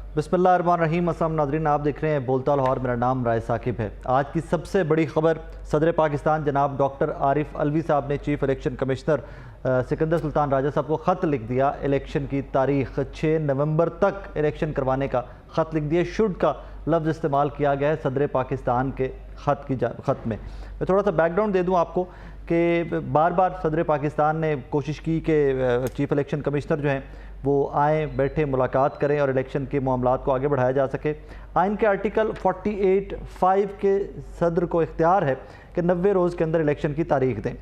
बिस्मिल्लाहिर्रहमानिर्रहीम। अस्सलाम नाज़रीन, आप देख रहे हैं बोलता लाहौर। मेरा नाम राय साकिब है। आज की सबसे बड़ी खबर, सदर पाकिस्तान जनाब डॉक्टर आरिफ अलवी साहब ने chief election commissioner Sikandar Sultan Raja साहब को ख़त लिख दिया। इलेक्शन की तारीख 6 नवंबर तक इलेक्शन करवाने का ख़त लिख दिया। शुड का लफ्ज़ इस्तेमाल किया गया है सदर पाकिस्तान के ख़त में। मैं थोड़ा सा बैकग्राउंड दे दूँ आपको कि बार बार सदर पाकिस्तान ने कोशिश की कि चीफ इलेक्शन कमिश्नर जो हैं वो आएँ, बैठे, मुलाकात करें और इलेक्शन के मामलात को आगे बढ़ाया जा सके। आइन के आर्टिकल 48(5) के सदर को इख्तियार है कि 90 रोज़ के अंदर इलेक्शन की तारीख दें।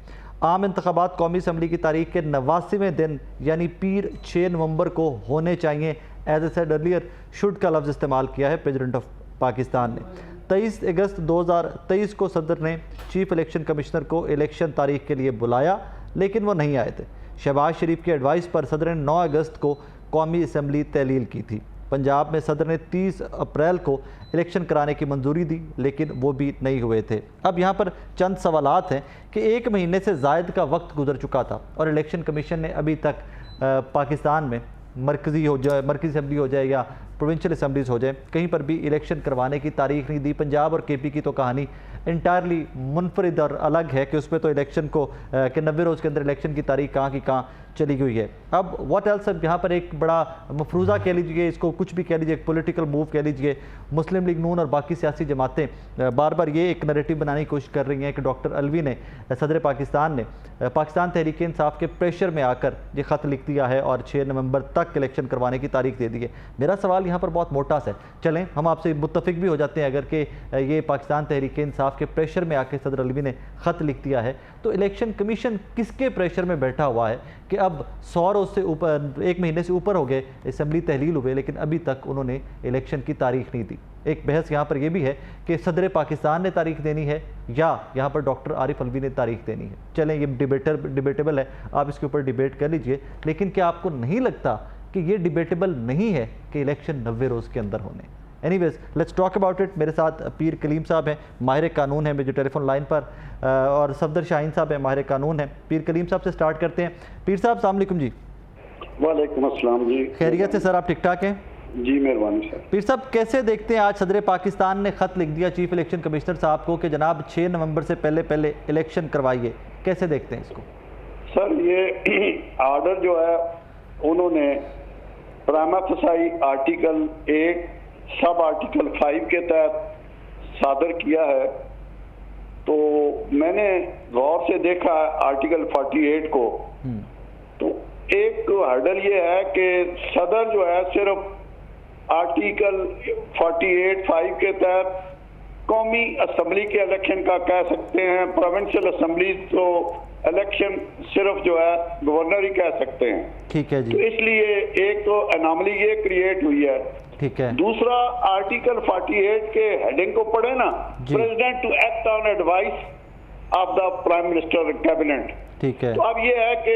आम इंतखाबात कौमी असम्बली की तारीख के 89वें दिन यानी पीर 6 नवंबर को होने चाहिए। As I said earlier, should का लफ्ज़ इस्तेमाल किया है प्रेसिडेंट ऑफ पाकिस्तान ने। 23 अगस्त 2023 को सदर ने चीफ इलेक्शन कमिश्नर को इलेक्शन तारीख के लिए बुलाया, लेकिन वो नहीं आए थे। शहबाज शरीफ की एडवाइस पर सदर ने 9 अगस्त को कौमी असम्बली तहलील की थी। पंजाब में सदर ने 30 अप्रैल को इलेक्शन कराने की मंजूरी दी, लेकिन वो भी नहीं हुए थे। अब यहाँ पर चंद सवालात हैं कि 1 महीने से ज़ायद का वक्त गुजर चुका था और इलेक्शन कमीशन ने अभी तक पाकिस्तान में मरकज़ी असम्बली हो जाए या प्रोविंशियल असम्बलीज़ हो जाए, कहीं पर भी इलेक्शन करवाने की तारीख नहीं दी। पंजाब और KP की तो कहानी इंटायरली मुनफरिद और अलग है कि उसमें तो इलेक्शन को कि 90 रोज़ के अंदर इलेक्शन की तारीख कहाँ की कहाँ चली गई है। अब व्हाट एल्स, अब यहाँ पर एक बड़ा मफरूज़ा कह लीजिए, इसको कुछ भी कह लीजिए, एक पॉलिटिकल मूव कह लीजिए। मुस्लिम लीग नून और बाकी सियासी जमातें बार बार ये एक नैरेटिव बनाने की कोशिश कर रही हैं कि डॉक्टर अलवी ने, सदर पाकिस्तान ने पाकिस्तान तहरीक इंसाफ के प्रेशर में आकर ये ख़त लिख दिया है और 6 नवंबर तक इलेक्शन करवाने की तारीख दे दी है। मेरा सवाल यहाँ पर बहुत मोटा सा है, चलें हम आपसे मुत्तफिक भी हो जाते हैं अगर कि ये पाकिस्तान तहरीक इंसाफ के प्रेशर में आकर सदर अलवी ने ख़त लिख दिया है, तो इलेक्शन कमीशन किसके प्रेशर में बैठा हुआ है कि अब 100 रोज़ से ऊपर, 1 महीने से ऊपर हो गए असम्बली तहलील हुए, लेकिन अभी तक उन्होंने इलेक्शन की तारीख नहीं दी। एक बहस यहाँ पर यह भी है कि सदर पाकिस्तान ने तारीख देनी है या यहाँ पर डॉक्टर आरिफ अलवी ने तारीख देनी है। चलें ये डिबेटेबल है, आप इसके ऊपर डिबेट कर लीजिए, लेकिन क्या आपको नहीं लगता कि ये डिबेटेबल नहीं है कि इलेक्शन 90 रोज़ के अंदर होने? Anyways, let's talk about it. मेरे साथ पीर कलीम साहब हैं, माहिर कानून हैं मेरे टेलीफोन लाइन पर, और सफदर शाहीन साहब हैं, माहिर कानून हैं। पीर कलीम साहब से स्टार्ट करते हैं। पीर साहब अस्सलाम वालेकुम जी। वालेकुम अस्सलाम जी। खैरियत से सर? आप ठीक ठाक हैं? जी मेहरबानी सर। पीर साहब, कैसे देखते हैं आज सदर पाकिस्तान ने ख़त लिख दिया चीफ इलेक्शन कमिश्नर साहब को कि जनाब 6 नवंबर से पहले इलेक्शन करवाइए, कैसे देखते हैं इसको? सर ये आर्डर जो है उन्होंने प्राइमा फसाई आर्टिकल 1 सब आर्टिकल 5 के तहत सादर किया है। तो मैंने गौर से देखा आर्टिकल 48 को, तो एक हर्डल ये है कि सदर जो है सिर्फ आर्टिकल 48(5) के तहत कौमी असम्बली के इलेक्शन का कह सकते हैं, प्रोविंशियल असम्बली तो इलेक्शन सिर्फ जो है गवर्नर ही कह सकते हैं। ठीक है जी। तो इसलिए एक तो अनोमली ये क्रिएट हुई है। ठीक है। दूसरा, आर्टिकल 48 के हेडिंग को पढ़े ना, president to act on advice of the prime minister cabinet. ठीक है। तो अब ये है कि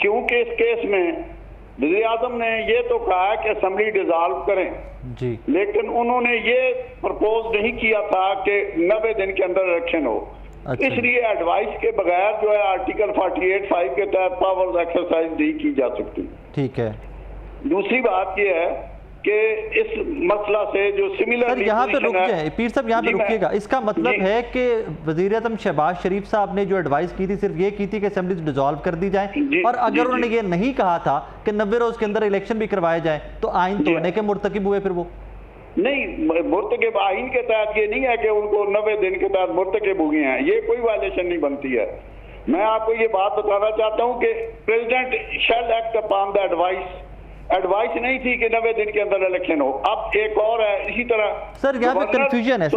क्योंकि इस केस में वज़ीर आज़म ने ये तो कहा है कि असेंबली डिसॉल्व करें जी, लेकिन उन्होंने ये प्रपोज नहीं किया था कि 90 दिन के अंदर इलेक्शन हो। अच्छा। इसलिए एडवाइस के बगैर जो है आर्टिकल 48(5) के तहत पावर्स एक्सरसाइज नहीं की जा सकती। ठीक है। दूसरी बात ये है कि इस मसला से जो सिमिलर, यहाँ पे रुक जाए पीर साहब, यहाँ पे रुकिएगा। इसका मतलब है कि वज़ीर आज़म शहबाज शरीफ साहब ने जो एडवाइस की थी सिर्फ ये की थी कि असेंबली डिसॉल्व कर दी जाए, और अगर उन्होंने ये नहीं कहा था कि 90 रोज के अंदर इलेक्शन भी करवाए जाए तो आइन तोड़ने के मुर्तकिब हुए फिर वो? नहीं, मुर्तकिब आइन के तहत ये नहीं है कि उनको 90 दिन के तहत मुर्तकिब हुए हैं, ये कोई वायलेशन नहीं बनती है। मैं आपको ये बात बताना चाहता हूँ कि president shall act upon the advice नहीं थी कि 90 दिन के अंदर इलेक्शन हो। अब एक और है इसी तरह। सर यहाँ पे कंफ्यूजन है,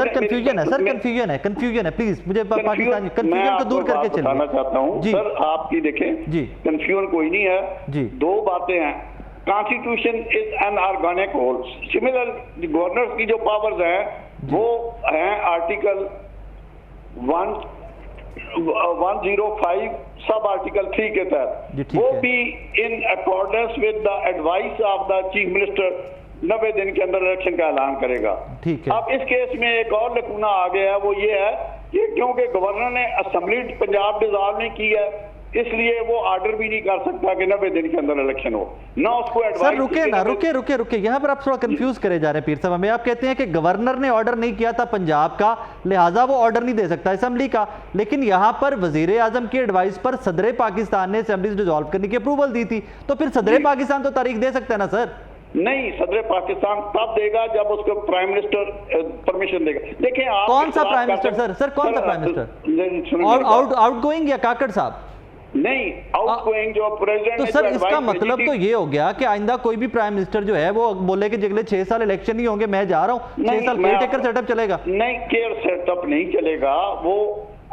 कंफ्यूजन है, प्लीज मुझे पाकिस्तान कंफ्यूजन को दूर करके चलिए। बताना चाहता हूँ सर, आपकी देखें जी, कंफ्यूजन कोई नहीं है जी। दो बातें हैं, constitution is an organic whole. Similar governor की जो पावर्स हैं वो हैं आर्टिकल 105 सब आर्टिकल 3 के तहत, वो भी in accordance with the advice of the chief minister 90 दिन के अंदर इलेक्शन का ऐलान करेगा। ठीक है। अब इस केस में एक और लकूना आ गया है, वो ये है कि क्योंकि गवर्नर ने असेंबली पंजाब डिसॉल्व नहीं की है, इसलिए वो ऑर्डर भी नहीं कर सकता कि 90 दिन के अंदर इलेक्शन हो, ना उसको सर एडवाइस। रुके यहाँ पर आप थोड़ा कंफ्यूज करे जा रहे हैं पीर साहब हमें। आप कहते हैं कि गवर्नर ने ऑर्डर नहीं किया था पंजाब का, लिहाजा वो ऑर्डर नहीं दे सकता असेंबली का, लेकिन यहाँ पर वजीर आजम की एडवाइस पर सदर पाकिस्तान ने असेंबली डिसॉल्व करने की अप्रूवल दी थी, तो फिर सदर पाकिस्तान तो तारीख दे सकता है ना सर? नहीं, सदर पाकिस्तान तब देगा जब उसको प्राइम मिनिस्टर परमिशन देगा। देखिए आप कौन सा प्राइम मिनिस्टर सर कौन सा प्राइम मिनिस्टर? आउटगोइंग या काकड़ साहब? नहीं, आउटगोइंग जो प्रेसिडेंट। तो सर इसका मतलब तो ये हो गया कि आइंदा कोई भी प्राइम मिनिस्टर जो है वो बोले कि अगले 6 साल इलेक्शन नहीं होंगे, मैं जा रहा हूँ 6 साल केयर टेकर सेटअप चलेगा? नहीं, केयर सेटअप नहीं चलेगा। वो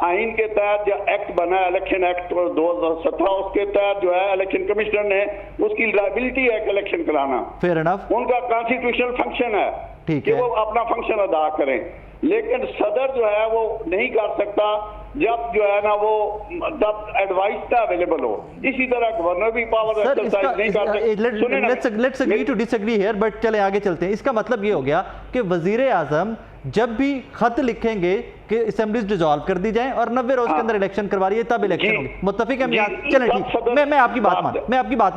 आइन के तहत जो एक्ट बना है, इलेक्शन एक्ट 2017, उसके तहत जो है इलेक्शन कमिश्नर ने उसकी लायबिलिटी है इलेक्शन कराना। फेयर इनफ, उनका कॉन्स्टिट्यूशनल फंक्शन है कि वो अपना फंक्शन अदा करें, लेकिन सदर जो है वो नहीं कर सकता जब जो है ना वो तब एडवाइस का अवेलेबल हो। इसी तरह गवर्नर भी पावर एक्सरसाइज नहीं कर सकते। Let's agree to disagree here, but चले आगे चलते हैं। इसका मतलब ये हो गया कि वजीर आजम जब भी खत लिखेंगे कि असेंबलीज डिसॉल्व कर दी जाए और 90 रोज के अंदर इलेक्शन करवा रही है तब इलेक्शन होगी, मुत्तफिक हम यहाँ? चलें ठीक, मैं आपकी बात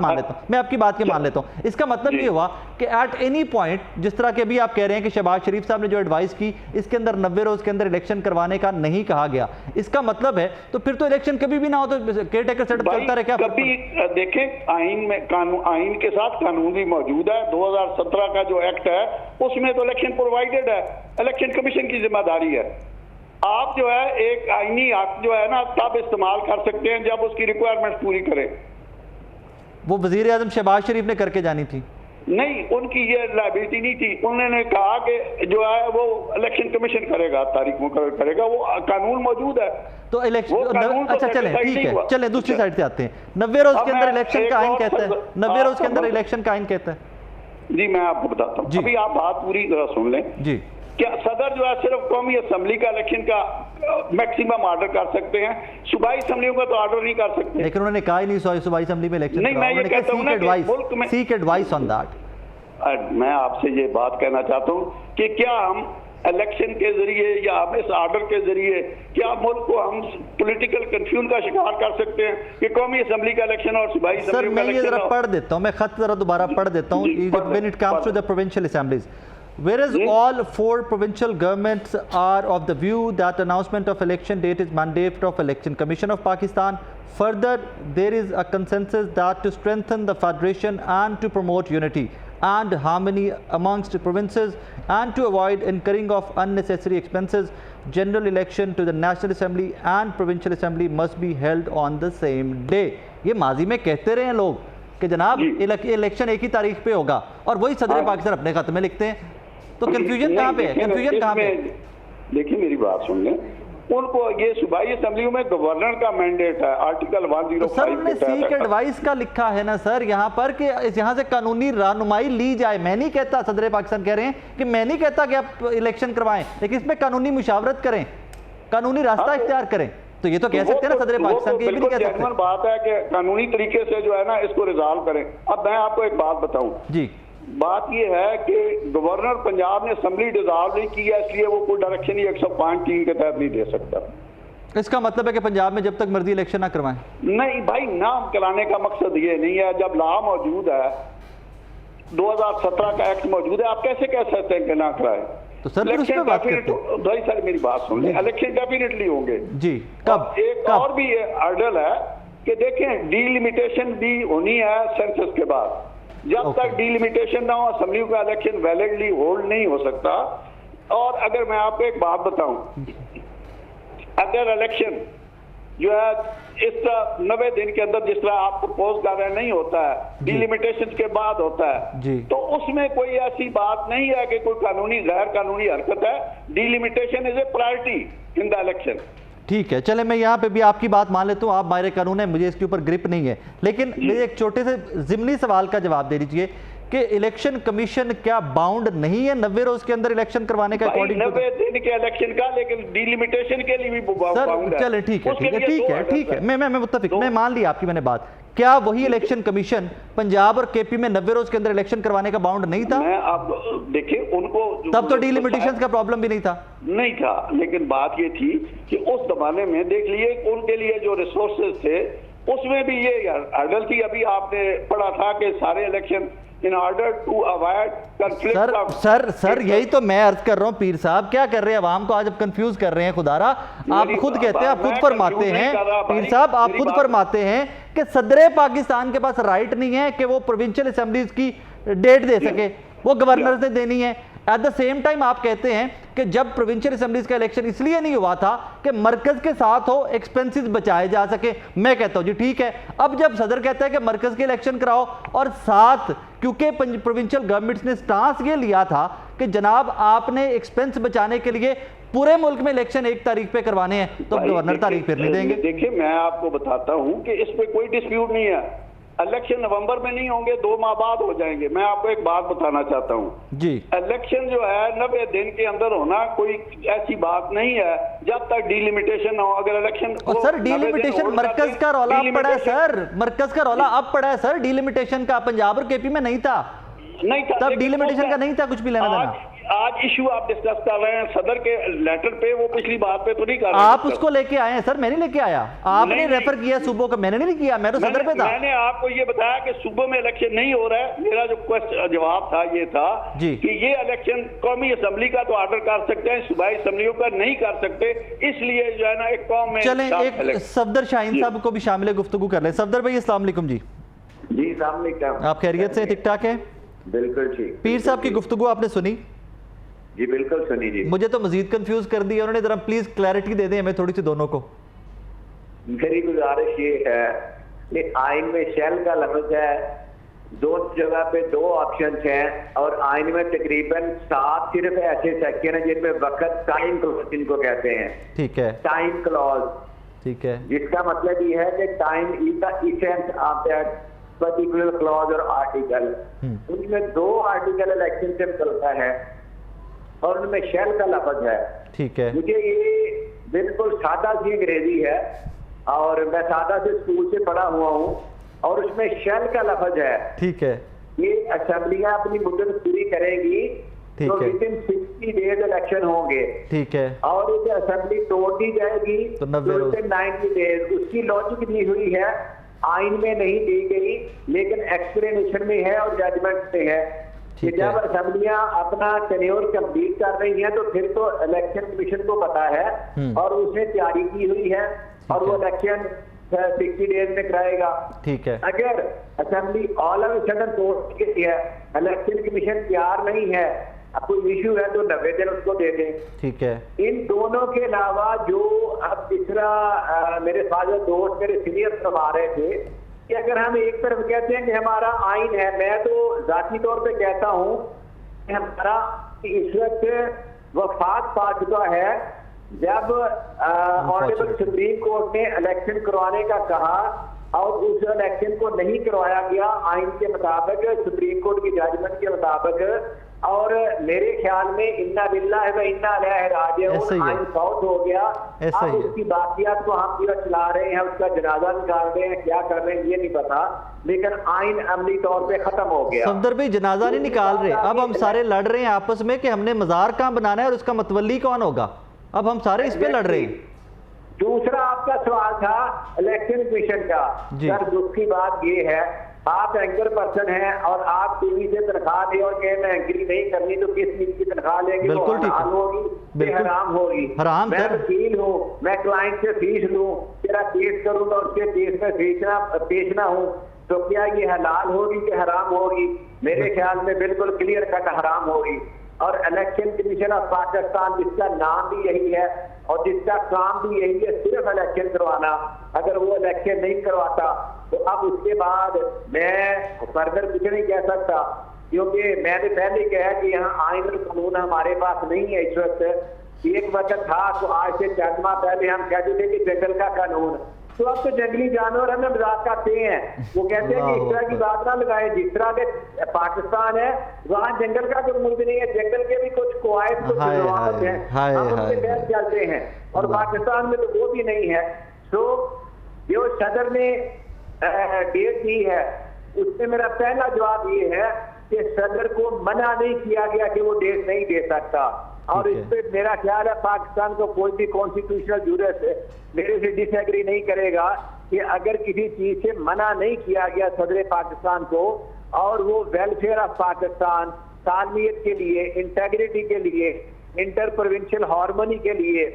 मान लेता हूँ, मैं आपकी बात के मान लेता हूँ। इसका मतलब ये हुआ कि एट एनी पॉइंट, जिस तरह के अभी आप कह रहे हैं कि शहबाज शरीफ साहब ने जो एडवाइस की इसके अंदर 90 रोज के अंदर इलेक्शन करवाने का नहीं कहा गया, इसका मतलब है तो फिर तो इलेक्शन कभी भी ना हो तो केयर टेकर सेटअप चलता रहे क्या? कभी देखें, आइन में आइन के साथ कानून भी मौजूद है। 2017 का जो एक्ट है उसमें तो इलेक्शन प्रोवाइडेड है, इलेक्शन कमीशन की जिम्मेदारी है। आप जो है एक आईनी हक जो है ना तब इस्तेमाल कर सकते हैं जब उसकी रिक्वायरमेंट पूरी करें। वो वजीर आजम शहबाज शरीफ ने करके जानी थी? नहीं, उनकी ये लायबिलिटी नहीं थी। उन्होंने कहा कि जो है वो इलेक्शन कमीशन करेगा, तारीख मुकर्रर करेगा, वो कानून मौजूद है। तो इलेक्शन अच्छा चलें ठीक है, चलें दूसरी साइड से आते हैं। 90 रोज के अंदर इलेक्शन का आइन कहता है, 90 रोज के अंदर इलेक्शन का आइन कहता है। जी मैं आपको बताता हूँ, अभी आप बात पूरी तरह सुन लें जी। क्या सदर जो है सिर्फ कौमी असेंबली का इलेक्शन का मैक्सिमम ऑर्डर कर सकते हैं, सूबाई असेंबलियों का तो ऑर्डर नहीं कर सकते। लेकिन उन्होंने कहा ही नहीं सूबाई असेंबली में इलेक्शन नहीं, मैं ये कहता हूं ना कि मुल्क में सीक एडवाइस ऑन दैट। मैं आपसे ये बात कहना चाहता हूं कि क्या हम इलेक्शन के जरिए या हम इस ऑर्डर के जरिए क्या मुल्क को हम पॉलिटिकल कंफ्यूजन का शिकार कर सकते हैं कि कौमी असेंबली का इलेक्शन और सूबाई असेंबली का इलेक्शन? मैं ये जरा पढ़ देता हूं, मैं खत जरा दोबारा पढ़ देता हूं। When it comes to the provincial assemblies, whereas all 4 provincial governments are of the view that announcement of election date is mandate of Election Commission of Pakistan. Further, there is a consensus that to strengthen the federation and to promote unity and harmony amongst provinces and to avoid incurring of unnecessary expenses, general election to the National Assembly and Provincial Assembly must be held on the same day. ये माजी में कहते रहे हैं लोग कि जनाब election एक ही तारीख पे होगा और वही सदर पाकिस्तान अपने खत में लिखते हैं, तो कंफ्यूजन कहाँ पे है? कंफ्यूजन कहाँ पे? देखिए मेरी बात सुन लें, उनको ये सूबाई असेंबलियों में गवर्नर का मैंडेट है, आर्टिकल 105। तो सर उन्होंने सीक एडवाइस का लिखा है ना सर यहाँ पर कि यहाँ से कानूनी रहनुमाई ली जाए। मैं नहीं कहता, सदर पाकिस्तान कह रहे हैं कि मैं नहीं कहता कि आप इलेक्शन करवाएं, लेकिन इसमें कानूनी मुशावरत करें, कानूनी रास्ता इख्तियार करें। तो ये तो कह सकते हैं ना सदर पाकिस्तान के, ये भी नहीं कह सकते। बात है कि कानूनी तरीके से जो है ना इसको रिजॉल्व करें। अब मैं आपको एक बात बताऊं जी, बात यह है कि गवर्नर पंजाब ने असेंबली डिसॉल्व नहीं किया, इसलिए वो कोई डायरेक्शन ही 105(3) के तहत नहीं दे सकता। इसका मतलब है कि पंजाब में जब तक मर्जी इलेक्शन ना करवाएं? नहीं भाई, नाम कराने का मकसद ये नहीं है। जब लॉ मौजूद है, 2017 का एक्ट मौजूद है, आप कैसे कह सकते हैं कि ना कराए? तो सर इलेक्शन भाई सर मेरी बात सुन लें, इलेक्शन डेफिनेटली होंगे जी। कब? एक और भी हर्डल है कि देखें डीलिमिटेशन भी होनी है सेंसस के बाद। जब तक डीलिमिटेशन ना हो असेंबली का इलेक्शन वैलिडली होल्ड नहीं हो सकता। और अगर मैं आपको एक बात बताऊं, अगर इलेक्शन जो है इस 90 दिन के अंदर जिस तरह आप प्रपोज कर रहे हैं नहीं होता है, डीलिमिटेशन के बाद होता है जी, तो उसमें कोई ऐसी बात नहीं है कि कोई कानूनी गैर कानूनी हरकत है। Delimitation is a priority in the election. ठीक है, चले मैं यहाँ पे भी आपकी बात मान लेता हूँ, आप माहिर कानून है, मुझे इसके ऊपर ग्रिप नहीं है, लेकिन मेरे एक छोटे से ज़िमनी सवाल का जवाब दे दीजिए कि इलेक्शन कमीशन क्या बाउंड नहीं है 90 रोज के अंदर इलेक्शन करवाने का? 90 दिन के इलेक्शन का, लेकिन डीलिमिटेशन के लिए भी बाउंड है। चले ठीक है, मैं मुत्तफिक, मैं मान ली आपकी मैंने बात। क्या वही इलेक्शन कमीशन पंजाब और केपी में 90 रोज के अंदर इलेक्शन करवाने का बाउंड नहीं था? मैं अब देखिए उनको तब तो डीलिमिटेशन का प्रॉब्लम भी नहीं था, लेकिन बात ये थी कि उस जमाने में देख लिए उनके लिए जो रिसोर्सेज थे उसमें भी ये हर्डल थी। अभी आपने पढ़ा था कि सारे election in order to avoid sir sir यही तो मैं अर्ज कर रहा हूँ। पीर साहब क्या कर रहे हैं, आवाम को आज अब कंफ्यूज कर रहे हैं। खुदारा आप खुद कहते हैं, आप खुद फरमाते हैं, पीर साहब आप खुद फरमाते हैं कि सदर पाकिस्तान के पास राइट नहीं है कि वो प्रोविंशियल असेंबलीज की डेट दे सके, वो गवर्नर से देनी है। एट द सेम टाइम आप कहते हैं कि जब प्रोविंशियल असेंबलीज का इलेक्शन इसलिए नहीं हुआ था कि मरकज के साथ हो, एक्सपेंसेस बचाए जा सके। मैं कहता हूं जी ठीक है, अब जब सदर कहता है कि मरकज के इलेक्शन कराओ और साथ, क्योंकि प्रोविंशियल गवर्नमेंट्स ने स्टांस ये लिया था कि जनाब आपने एक्सपेंस बचाने के लिए पूरे मुल्क में इलेक्शन 1 तारीख पे करवाने हैं, तो गवर्नर तारीख फिर नहीं देंगे। देखिए मैं आपको बताता हूं कि इस पे कोई डिस्प्यूट नहीं है। इलेक्शन नवंबर में नहीं होंगे, 2 माह बाद हो जाएंगे। मैं आपको एक बात बताना चाहता हूं जी, इलेक्शन जो है 90 दिन के अंदर होना कोई ऐसी बात नहीं है जब तक डिलिमिटेशन हो। अगर इलेक्शन सर डिलिमिटेशन मरकज का रौला अब पड़ा है सर, मरकज का रौला अब पड़ा है सर डिलिमिटेशन का। पंजाब और केपी में नहीं था तब डिलिमिटेशन का नहीं था कुछ भी लेना देना। आज इशू आप डिस्कस कर रहे हैं सदर के लेटर पे, वो पिछली बात पे तो नहीं कर रहे। आप उसको लेके आए हैं सर, मैंने लेके आया, आपने रेफर किया सूबों का, मैंने नहीं किया, मैं तो सदर पे था। मैंने आपको ये बताया कि सूबों में इलेक्शन नहीं हो रहा है। मेरा जो जवाब था ये था कि ये इलेक्शन कौमी असेंबली का तो ऑर्डर कर सकते हैं, सूबाई असेंबलियों का नहीं कर सकते। इसलिए जो है ना एक कौम में चलें एक सफदर शाहीन साहब को भी शामिल गुफ्तगू कर लें। सफदर भाई अस्सलाम वालेकुम जी। जी अस्सलाम वालेकुम। आप खैरियत से, ठीक ठाक है? बिल्कुल ठीक। पीर साहब की गुफ्तगू आपने सुनी? जी बिल्कुल सुनी जी। मुझे तो मजीद कंफ्यूज कर दिया उन्होंने, जरा प्लीज क्लैरिटी दे दें हमें थोड़ी सी दोनों को। मेरी गुजारिश ये है कि आइन में शैल का लफ्ज है, 2 जगह पे 2 ऑप्शन हैं और आइन में तकरीबन 7 सिर्फ ऐसे सेक्शन हैं जिनमें वक्त टाइम क्लॉज इनको कहते हैं। ठीक है, टाइम क्लॉज, ठीक है, जिसका मतलब ये है कि time is the essence of that particular clause और आर्टिकल। उनमें 2 आर्टिकल इलेक्शन से निकलता है और उनमें शेल का लफ्ज है। ठीक है, मुझे ये बिल्कुल सादा सी अंग्रेजी है और मैं सादा से स्कूल से पढ़ा हुआ हूँ और उसमें शेल का लफ्ज है। ठीक है, ये असेंबलियां अपनी मुद्दत पूरी करेंगी तो विदिन 60 डेज इलेक्शन होंगे। ठीक है, और ये असेंबली तोड़ दी जाएगी तो 90 डेज। उसकी लॉजिक दी हुई है, आइन में नहीं दी गई लेकिन एक्सप्लेनेशन में है और जजमेंट में है कि जब असेंबलियां अपना टेन्योर कंप्लीट कर रही हैं तो फिर तो इलेक्शन कमीशन को पता है और उसने तैयारी की हुई है और वो इलेक्शन 60 डेज में कराएगा। ठीक है, अगर असेंबली ऑल ऑफ सडन तोड़ के है, इलेक्शन कमीशन तैयार नहीं है, अब कोई इशू है तो 90 दिन उसको दे दें। ठीक है, इन दोनों के अलावा जो अब तीसरा मेरे फादर दोस्त मेरे सीनियर फरमा रहे थे कि अगर हम एक तरफ कहते हैं कि हमारा आइन है, मैं तो जाती तौर पे कहता हूं कि हमारा इस वक्त वफात पा चुका है जब ऑनरेबल सुप्रीम कोर्ट ने इलेक्शन करवाने का कहा और उस इलेक्शन को नहीं करवाया गया आइन के मुताबिक, सुप्रीम कोर्ट की जजमेंट के मुताबिक। और मेरे ख्याल में इन्ना बिल्लाह व इन्ना अलैहि राजिऊन आइन फौत हो गया। अब उसकी बाकियात को हम जो चला रहे हैं, उसका जनाजा निकाल रहे हैं, क्या कर रहे हैं ये नहीं पता, लेकिन आइन अमली तौर पे खत्म हो गया। सफदर भाई जनाजा नहीं निकाल रहे, अब हम सारे लड़ रहे हैं आपस में कि हमने मजार कहाँ बनाना है और उसका मतवली कौन होगा। अब हम सारे इस पे लड़ रहे हैं। दूसरा आपका सवाल था इलेक्शन कमीशन का। सर दुख की बात ये है, आप एंकर पर्सन हैं और आप टीवी से तनख्वाह दे और कहे मैं एंकरिंग नहीं करनी तो किस चीज की तनख्वाह लेंगे? बिल्कुल ठीक होगी, हराम होगी। मैं वकील हूँ, मैं क्लाइंट से फीस लूँ, तेरा केस करूँ तो उसके केस में पेश ना हूँ, तो क्या ये हलाल होगी कि हराम होगी? मेरे ख्याल में बिल्कुल क्लियर कट हराम होगी। और इलेक्शन कमीशन ऑफ पाकिस्तान जिसका नाम भी यही है और जिसका काम भी यही है सिर्फ इलेक्शन करवाना, अगर वो इलेक्शन नहीं करवाता तो अब उसके बाद मैं फर्दर कुछ नहीं कह सकता, क्योंकि मैंने पहले कहा कि यहाँ आइन और कानून हमारे पास नहीं है इस वक्त। एक वक्त था तो आज से 4 माह पहले हम कहते थे कि जंगल का कानून, तो अब तो जंगली जानवर हमें मजाक करते हैं। वो कहते हैं कि इस तरह की बात ना लगाए, जिस तरह के पाकिस्तान है वहाँ जंगल का कानून भी नहीं है, जंगल के भी कुछ कवायद कुछ जवाब हैं, हम उनके तहत चलते हैं और पाकिस्तान में तो वो भी नहीं है। तो जो सदर ने डेट दी है उसमें मेरा पहला जवाब ये है कि सदर को मना नहीं किया गया कि वो डेट नहीं दे सकता और इस पे मेरा ख्याल है पाकिस्तान को कोई भी कॉन्स्टिट्यूशनल जूरिस्ट मेरे से डिसएग्री नहीं करेगा कि अगर किसी चीज से मना नहीं किया गया सदर पाकिस्तान को और वो वेलफेयर ऑफ पाकिस्तान, तालमियत के लिए, इंटेग्रिटी के लिए, इंटर प्रोविंशियल हार्मोनी के लिए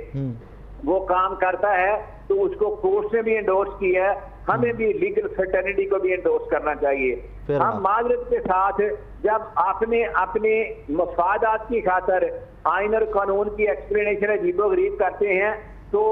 वो काम करता है, तो उसको कोर्ट ने भी एंडोर्स किया है, हमें भी लीगल फर्टर्निटी को भी एंडोर्स करना चाहिए। हम माजरत के साथ जब आपने अपने मफादात की खातर आइन और कानून की एक्सप्लेनेशन अजीबोगरीब करते हैं तो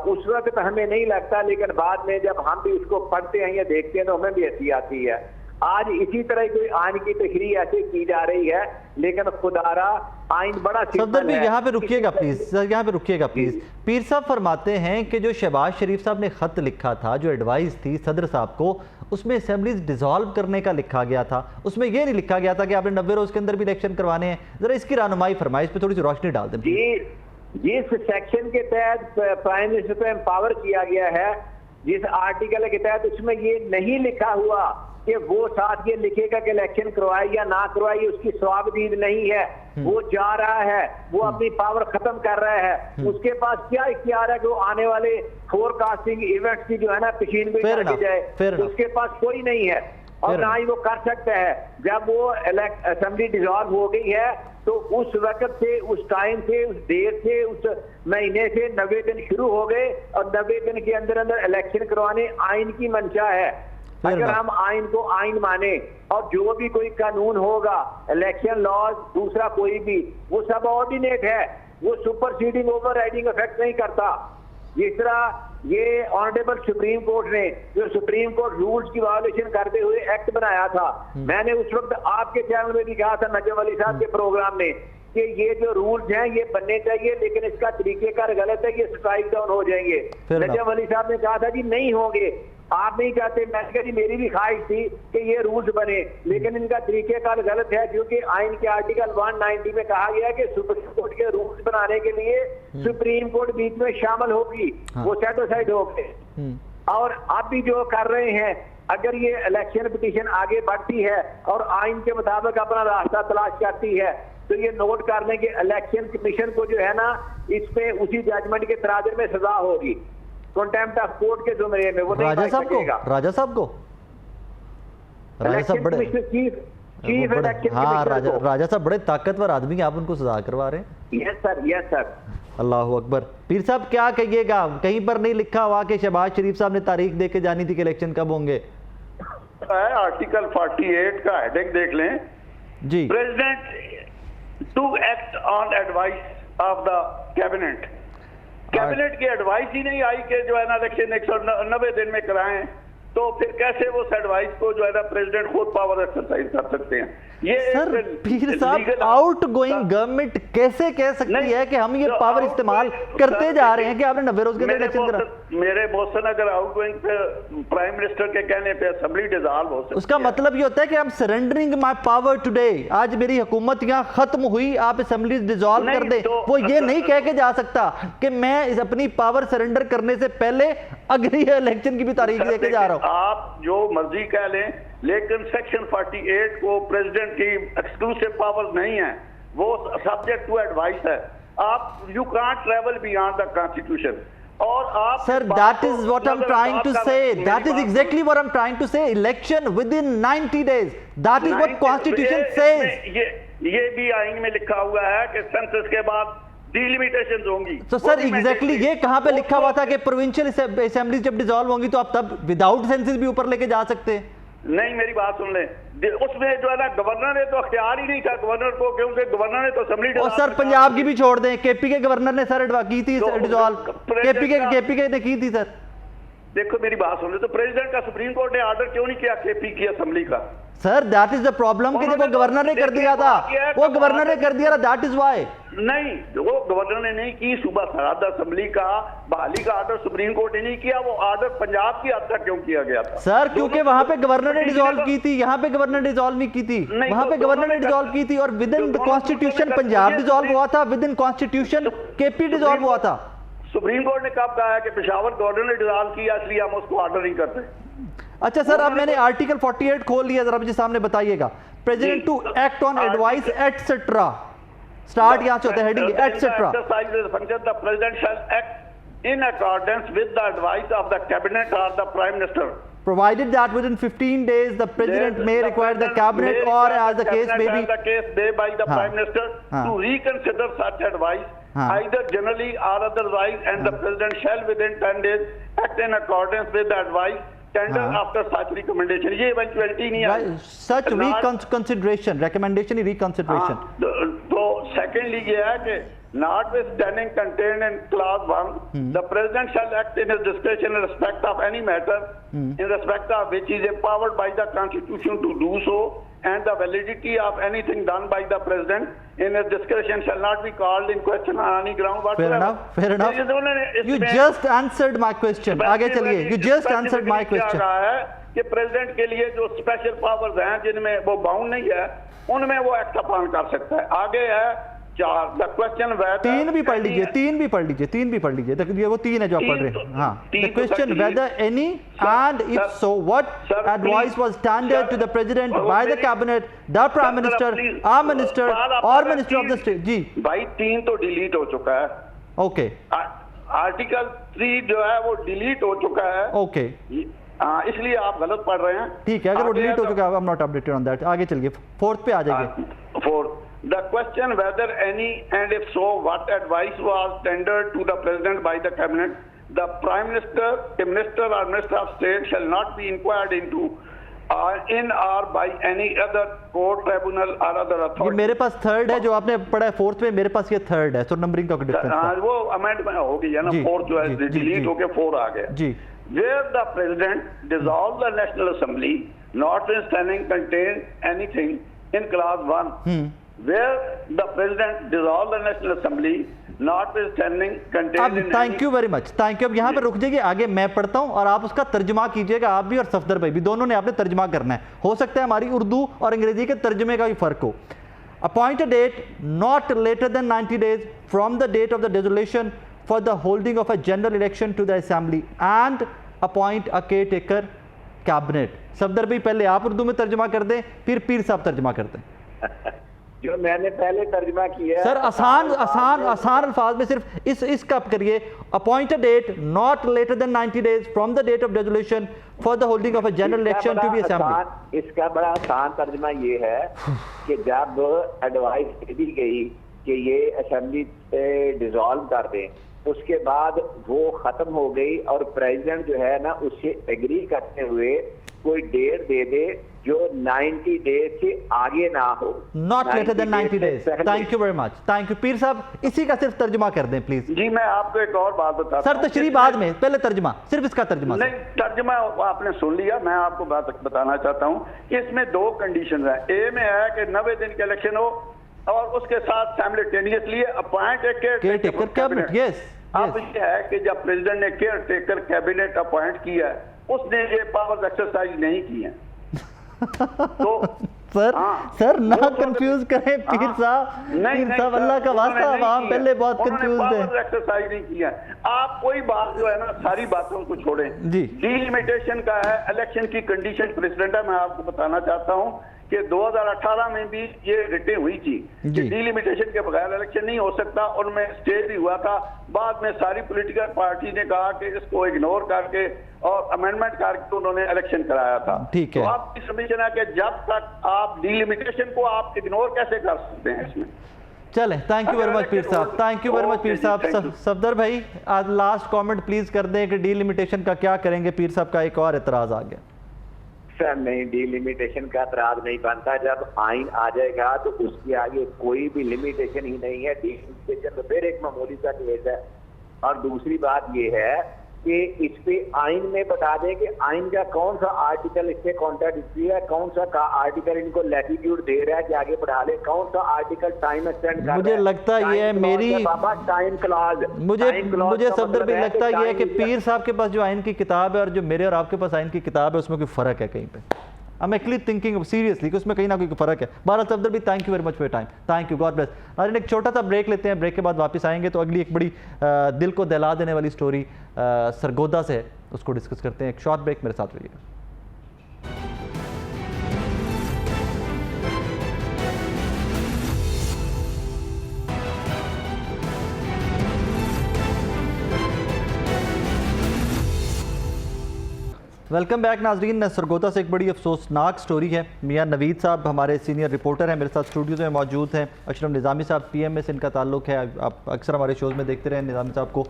उस वक्त हमें नहीं लगता, लेकिन बाद में जब हम भी उसको पढ़ते हैं या देखते हैं तो हमें भी हंसी आती है। आज इसी तरह कोई आइन की तशरीह ऐसे की जा रही है, लेकिन खुदारा आइन बड़ा सिकंदर है। यहाँ पे रुकिएगा प्लीज, यहाँ पे रुकिएगा प्लीज। पीर साहब फरमाते हैं कि जो शहबाज शरीफ साहब ने खत लिखा था, जो एडवाइस थी सदर साहब को, उसमें असेंबलीज डिसॉल्व करने का लिखा गया था, उसमें यह नहीं लिखा गया था कि आपने 90 रोज के अंदर भी इलेक्शन करवाने हैं। जरा इसकी रहनुमाई फरमाइए, इस पर थोड़ी सी रोशनी डाल दें। जिस सेक्शन के तहत प्राइम मिनिस्टर को एम्पावर किया गया है, जिस आर्टिकल के तहत, उसमें ये नहीं लिखा हुआ कि वो साथ ये लिखेगा कि इलेक्शन करवाए या ना करवाए, उसकी स्वाबदीद नहीं है। वो जा रहा है, वो अपनी पावर खत्म कर रहा है, उसके पास क्या इख्तियार है कि वो आने वाले फोरकास्टिंग इवेंट्स की जो है ना पेशीन में करके जाए, उसके पास कोई नहीं है और ना ही वो कर सकता है। जब वो असेंबली डिसॉल्व हो गई है तो उस वक्त से, उस टाइम से, उस डेट से, उस महीने से 90 दिन शुरू हो गए और 90 दिन के अंदर अंदर इलेक्शन करवाने आइन की मंशा है। अगर हम आइन को आइन माने और जो भी कोई कानून होगा, इलेक्शन लॉज, दूसरा कोई भी, वो सब ऑर्डिनेट है, वो सुपरसीडिंग ओवरराइडिंग इफेक्ट नहीं करता। जिस तरह ये ऑनरेबल सुप्रीम कोर्ट ने जो सुप्रीम कोर्ट रूल्स की वायोलेशन करते हुए एक्ट बनाया था, मैंने उस वक्त आपके चैनल में भी कहा था, नजम अली साहब के प्रोग्राम में, कि ये जो रूल्स हैं ये बनने चाहिए, लेकिन इसका तरीकेकार गलत है, ये स्ट्राइक डाउन हो जाएंगे। नजम अली साहब ने कहा था जी नहीं होंगे, आप नहीं चाहते। मैंने कहा जी मेरी भी ख्वाहिश थी कि ये रूल्स बने, लेकिन इनका तरीकेकार गलत है, क्योंकि आइन के आर्टिकल 190 में कहा गया है कि सुप्रीम कोर्ट के रूल्स बनाने के लिए सुप्रीम कोर्ट बीच में शामिल होगी, वो सेटिस्फाइड हो गए। और आप भी जो कर रहे हैं, अगर ये इलेक्शन पिटीशन आगे बढ़ती है और आइन के मुताबिक अपना रास्ता तलाश करती है, तो ये नोट कर लें कि इलेक्शन कमीशन को जो है ना, इसमें उसी जजमेंट के तराजर में सजा होगी, कंटेम्प्ट ऑफ कोर्ट के जुमरे में। वो राजा साहब को, राजा साहब को, राजा साहब बड़े चीफ इलेक्शन, हाँ राजा साहब बड़े ताकतवर आदमी हैं, आप उनको सजा करवा रहे हैं। Yes sir, yes sir. Allah अकबर। पीर साहब क्या कहिएगा, कहीं पर नहीं लिखा हुआ कि शहबाज शरीफ साहब ने तारीख दे के जानी थी कि इलेक्शन कब होंगे? आर्टिकल 48 का हेडिंग देख लें जी। President to act on advice of the cabinet. Cabinet की एडवाइस ही नहीं आई कि जो है ना इलेक्शन 190 दिन में कराएं, तो फिर कैसे वो एडवाइस को जो है ना प्रेसिडेंट खुद पावर एक्सरसाइज कर सकते हैं? ये सर पीर साहब, आउट गोइंग गवर्नमेंट कैसे कह सकती है कि हम ये पावर इस्तेमाल करते जा रहे हैं कि आपने 90 रोज के अंदर इलेक्शन करा? मेरे मोहसन, अगर आउट गोइंग पे प्राइम मिनिस्टर के कहने पे असेंबली डिसॉल्व हो सकती है, उसका मतलब ये होता है कि I'm surrendering my power today. आज मेरी हुकूमत यहाँ खत्म हुई, आप असेंबली डिसॉल्व कर दें। तो वो ये नहीं कह के जा सकता कि मैं इस अपनी पावर सरेंडर करने से पहले अगली इलेक्शन की भी तारीख लेके जा रहा हूँ। आप जो मर्जी कह लें, लेकिन सेक्शन 48 को प्रेसिडेंट की एक्सक्लूसिव पावर्स नहीं है, वो सब्जेक्ट टू एडवाइस है। आप you can't travel beyond the constitution. और आप sir, that is what I am trying to say, that is exactly what I am trying to say. Election within 90 days, that is what constitution says. ये भी आइन में लिखा हुआ है कि सेंसस के बाद डिलिमिटेशंस होंगी। तो सर एग्जैक्टली ये कहां पे लिखा हुआ था कि प्रोविंशियल असेंबली जब डिसॉल्व होंगी तो आप तब विदाउट सेंसस भी ऊपर लेके जा सकते हैं? नहीं, मेरी बात सुन ले, उसमें जो है ना गवर्नर ने तो अख्तियार ही नहीं था गवर्नर को, क्योंकि गवर्नर ने तो असेंबली। और सर पंजाब की भी छोड़ दें, केपी के गवर्नर ने सर की थी डिसॉल्व, केपी के ने की थी सर। देखो मेरी बात सुन ले, तो प्रेसिडेंट का सुप्रीम कोर्ट ने ऑर्डर क्यों नहीं किया केपी की असेंबली का? Sir that is the problem कि जब वो गवर्नर ने कर दिया था, वो गवर्नर ने कर दिया था, दैट इज व्हाई। नहीं, वो गवर्नर ने नहीं की, सूबा सरहद असेंबली का बहाली का ऑर्डर सुप्रीम कोर्ट ने नहीं किया, वो ऑर्डर पंजाब की हद तक क्यों किया गया था? सर क्योंकि वहां पे गवर्नर ने डिसॉल्व की थी, यहाँ पे गवर्नर ने डिसॉल्व नहीं की थी। वहां पे गवर्नर ने डिसॉल्व की थी और with in the constitution Punjab dissolve हुआ था, with in constitution KP dissolve हुआ था। सुप्रीम कोर्ट ने कब कहा है कि पेशावर गवर्नर ने डिसॉल्व किया इसलिए हम उसको ऑर्डर नहीं करते? अच्छा सर, अब मैंने आर्टिकल 48 खोल लिया, जरा मुझे सामने बताइएगा। President to act on advice etcetera, start यहां से होता है heading etcetera. President shall act in accordance with the advice of the cabinet or the prime minister. Provided that within 15 days the president may require the cabinet or as the case may be. The case may by the prime minister to reconsider such advice, either generally or otherwise, and the president shall within 10 days act in accordance with the advice tender after such recommendation. ये eventuality नहीं है. Such reconsideration, recommendation reconsideration. तो secondly ये है कि notwithstanding contained in clause 1, the president shall act in his discretion in respect of any matter in respect of which he is empowered by the constitution to do so, and the validity of anything done by the president in his discretion shall not be called in question on any ground whatsoever. Fair enough. You just answered my question. आगे चलिए. You just answered my question. कि president के लिए जो special powers हैं जिनमें वो bound नहीं है, उनमें वो एक्ट अपॉन कर सकता है. आगे है 4. The question whether 3 भी पढ़ लीजिए. ये वो 3 है जो आप पढ़ रहे हैं. हाँ. The question whether any and if so what advice was tendered to the president by the cabinet, the prime minister, our minister or minister of the state. जी. भाई 3 तो डिलीट हो चुका है. Okay. आर्टिकल 3 जो है वो डिलीट हो चुका है. Okay. इसलिए आप गलत पढ़ रहे हैं. ठीक है. अगर वो डिलीट हो चुका है, I'm not updated on that. आगे चलिए. 4th पे आ जाइए. 4. The question whether any and if so what advice was tendered to the president by the cabinet, the prime minister, a minister or minister of state shall not be inquired into in or by any other court, tribunal or other ये authority. मेरे पास 3rd है जो आपने पढ़ा है 4th में, मेरे पास ये 3rd है. तो नंबरिंग का डिफरेंस है. वो अमेंडमेंट हो गई है ना. 4th जो है डिलीट होके 4 आ गया. जी. Where the president dissolve the national assembly, notwithstanding contain anything in clause 1. Where the president dissolve the national assembly, notwithstanding contained in thank you very much. Thank you. अब यहाँ पे रुक जाइए. आगे मैं पढ़ता हूँ और आप उसका तर्जुमा कीजिएगा. आप भी और सफदर भाई भी, दोनों ने आपने तर्जुमा करना है. हो सकता है हमारी उर्दू और अंग्रेजी के तर्जुमे का भी फर्क हो. Appoint a date not later than 90 days from the date of the dissolution for the holding of a general election to the assembly and appoint a caretaker cabinet. Safdar भाई पहले आप उर्दू में तर्जुमा कर दें, फिर पीर साहब तर्जुमा कर दें. जो मैंने पहले तर्जुमा किया सर आसान अल्फाज में सिर्फ इसका करिए. Appoint a date not later than 90 days from the date of resolution for the holding of a general election to be assembly. इसका बड़ा आसान तर्जुमा ये है कि जब एडवाइस दी गई कि ये असेंबली डिसॉल्व कर दें, उसके बाद वो खत्म हो गई और प्रेसिडेंट जो है ना उससे एग्री करते हुए कोई डेट दे दे जो 90 डेज से आगे ना हो. Not later than 90 days. Thank you very much. Thank you. पीर साहब इसी का सिर्फ तर्जुमा कर दें प्लीज. जी मैं आपको एक और बात बताता हूं. सर तशरीह बाद में, पहले तर्जुमा, सिर्फ इसका तर्जुमा. नहीं, तर्जुमा आपने सुन लिया. मैं आपको बात बताना चाहता हूं कि इसमें 2 कंडीशन है. ए में है कि 90 दिन के इलेक्शन हो और उसके साथ साइमल्टेनियसली अपॉइंट ए केयर टेकर कैबिनेट. यस. अब ये है कि जब प्रेसिडेंट ने केयर टेकर कैबिनेट अपॉइंट किया, उसने ये पावर्स एक्सरसाइज नहीं की है. तो सर ना कंफ्यूज करें पीर साहब. अल्लाह का वास्ता, आवाम पहले बहुत कंफ्यूज है. एक्सरसाइज नहीं किया. आप कोई बात जो है ना सारी बातों को छोड़ें. जी. डिलिमिटेशन का है, इलेक्शन की कंडीशन प्रेसिडेंट है. मैं आपको बताना चाहता हूं कि 2018 में भी ये रिटें हुई थी कि डिलिमिटेशन के बगैर इलेक्शन नहीं हो सकता. उनमें स्टे भी हुआ था. बाद में सारी पॉलिटिकल पार्टी ने कहा कि इसको इग्नोर करके और अमेंडमेंट करके उन्होंने इलेक्शन कराया था. ठीक है. तो आपकी सबमिशन है कि जब तक आप डिलिमिटेशन को आप इग्नोर कैसे कर सकते हैं इसमें. चले. थैंक यू वेरी मच पीर साहब. थैंक यू वेरी मच पीर साहब. सफदर भाई आज लास्ट कमेंट प्लीज कर दें कि डिलिमिटेशन का क्या करेंगे. पीर साहब का एक और एतराज आ गया. सर नहीं, डिलिमिटेशन का एतराज नहीं बनता. जब आइन आ जाएगा तो उसके आगे कोई भी लिमिटेशन ही नहीं है. डिलिमिटेशन तो फिर एक मामूली सा केस है. और दूसरी बात ये है कि इस पे आइन में बता दें कि आइन का कौन सा आर्टिकल इससे कॉन्ट्राडिक्टरी है, कौन सा आर्टिकल इनको लैटिट्यूड दे रहा है कि आगे बढ़ा ले, कौन सा आर्टिकल टाइम एक्सटेंड कर रहा है. मुझे लगता ये है मेरी बाबा टाइम क्लॉज. मुझे सफदर भी लगता ये है कि पीर साहब के पास जो आइन की किताब है और जो मेरे और आपके पास आइन की किताब है उसमें कोई फर्क है कहीं पे. I'm actually thinking सीरियसली कि उसमें कहीं ना कोई फर्क है. बहरहाल सफदर भी thank you very much for your time. Thank you. God bless. नाज़रीन एक छोटा सा ब्रेक लेते हैं. ब्रेक के बाद वापस आएंगे तो अगली एक बड़ी दिल को दहला देने वाली स्टोरी सरगोदा से है, उसको डिस्कस करते हैं. एक शॉर्ट ब्रेक, मेरे साथ रहिएगा. वेलकम बैक नाजरीन। सरगोदा से एक बड़ी अफसोसनाक स्टोरी है। मियां नवीद साहब हमारे सीनियर रिपोर्टर हैं, मेरे साथ स्टूडियो में मौजूद हैं। अशरफ निज़ामी साहब पीएम से इनका ताल्लुक है, आप अक्सर हमारे शोज़ में देखते रहे निज़ामी साहब को,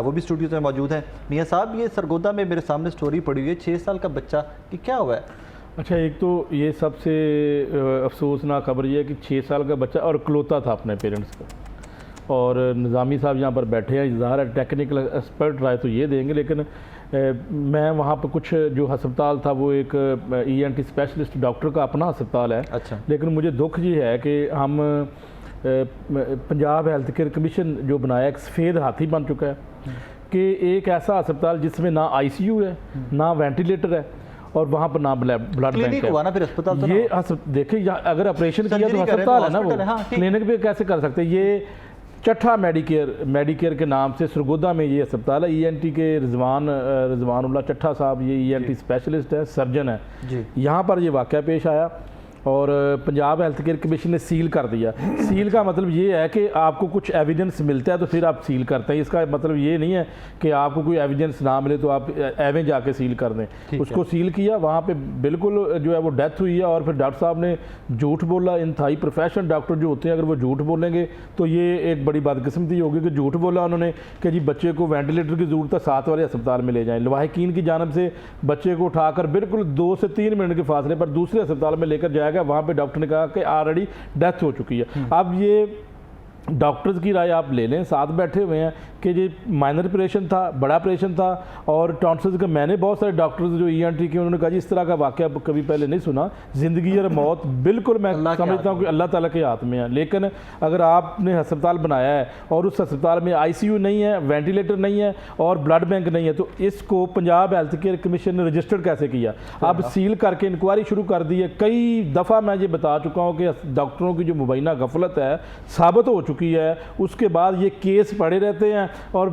वो भी स्टूडियो में मौजूद हैं। मियां साहब, ये सरगोदा में मेरे सामने स्टोरी पड़ी हुई है, 6 साल का बच्चा, कि क्या हुआ है? अच्छा, एक तो ये सबसे अफसोसनाक खबर ये है कि 6 साल का बच्चा और इकलौता था अपने पेरेंट्स का, और निज़ामी साहब यहाँ पर बैठे हैं, ज़ाहिर है टेक्निकल एक्सपर्ट राय तो ये देंगे, लेकिन मैं वहाँ पर कुछ जो अस्पताल था वो एक ENT स्पेशलिस्ट डॉक्टर का अपना अस्पताल है। अच्छा। लेकिन मुझे दुख ये है कि हम पंजाब हेल्थ केयर कमीशन जो बनाया एक सफ़ेद हाथी बन चुका है कि एक ऐसा अस्पताल जिसमें ना ICU है, ना वेंटिलेटर है, और वहाँ पर ना ब्लड बैंक है। हुआ ना फिर अस्पताल तो ये देखिए, अगर ऑपरेशन किया तो अस्पताल है ना, वो क्लिनिक भी कैसे कर सकते हैं? ये चट्ठा मेडिकेयर के नाम से सरगोदा में ये अस्पताल है। ENT के रिजवानुल्लाह चट्ठा साहब, ये ENT स्पेशलिस्ट है, सर्जन है जी। यहाँ पर ये वाक़या पेश आया और पंजाब हेल्थ केयर कमीशन ने सील कर दिया। सील का मतलब ये है कि आपको कुछ एविडेंस मिलता है तो फिर आप सील करते हैं। इसका मतलब ये नहीं है कि आपको कोई एविडेंस ना मिले तो आप एवें जाके सील कर दें। उसको सील किया, वहाँ पे बिल्कुल जो है वो डेथ हुई है, और फिर डॉक्टर साहब ने झूठ बोला। इंतहाई प्रोफेशनल डॉक्टर जो होते हैं, अगर वो झूठ बोलेंगे तो ये एक बड़ी बदकिस्मती होगी कि झूठ बोला उन्होंने कि जी बच्चे को वेंटिलेटर की ज़रूरत है, 7 वाले अस्पताल में ले जाएँ। लवाहिकीन की जानब से बच्चे को उठाकर बिल्कुल 2 से 3 मिनट के फासले पर दूसरे अस्पताल में लेकर जाएगा। वहाँ पे डॉक्टर ने कहा कि ऑलरेडी डेथ हो चुकी है। अब ये डॉक्टर्स की राय आप ले लें, साथ बैठे हुए हैं कि ये माइनर ऑपरेशन था, बड़ा ऑपरेशन था, और टॉन्सिल्स का मैंने बहुत सारे डॉक्टर्स जो ENT के, उन्होंने कहा जी इस तरह का वाक़या कभी पहले नहीं सुना। ज़िंदगी और मौत बिल्कुल मैं समझता हूँ कि अल्लाह ताला के हाथ में है, लेकिन अगर आपने अस्पताल बनाया है और उस अस्पताल में ICU नहीं है, वेंटिलेटर नहीं है और ब्लड बैंक नहीं है, तो इसको पंजाब हेल्थ केयर कमीशन ने रजिस्टर्ड कैसे किया? अब सील करके इंक्वायरी शुरू कर दी है। कई दफ़ा मैं ये बता चुका हूँ कि डॉक्टरों की जो मुबैना गफलत है साबित हो चुकी है, उसके बाद ये केस पड़े रहते हैं और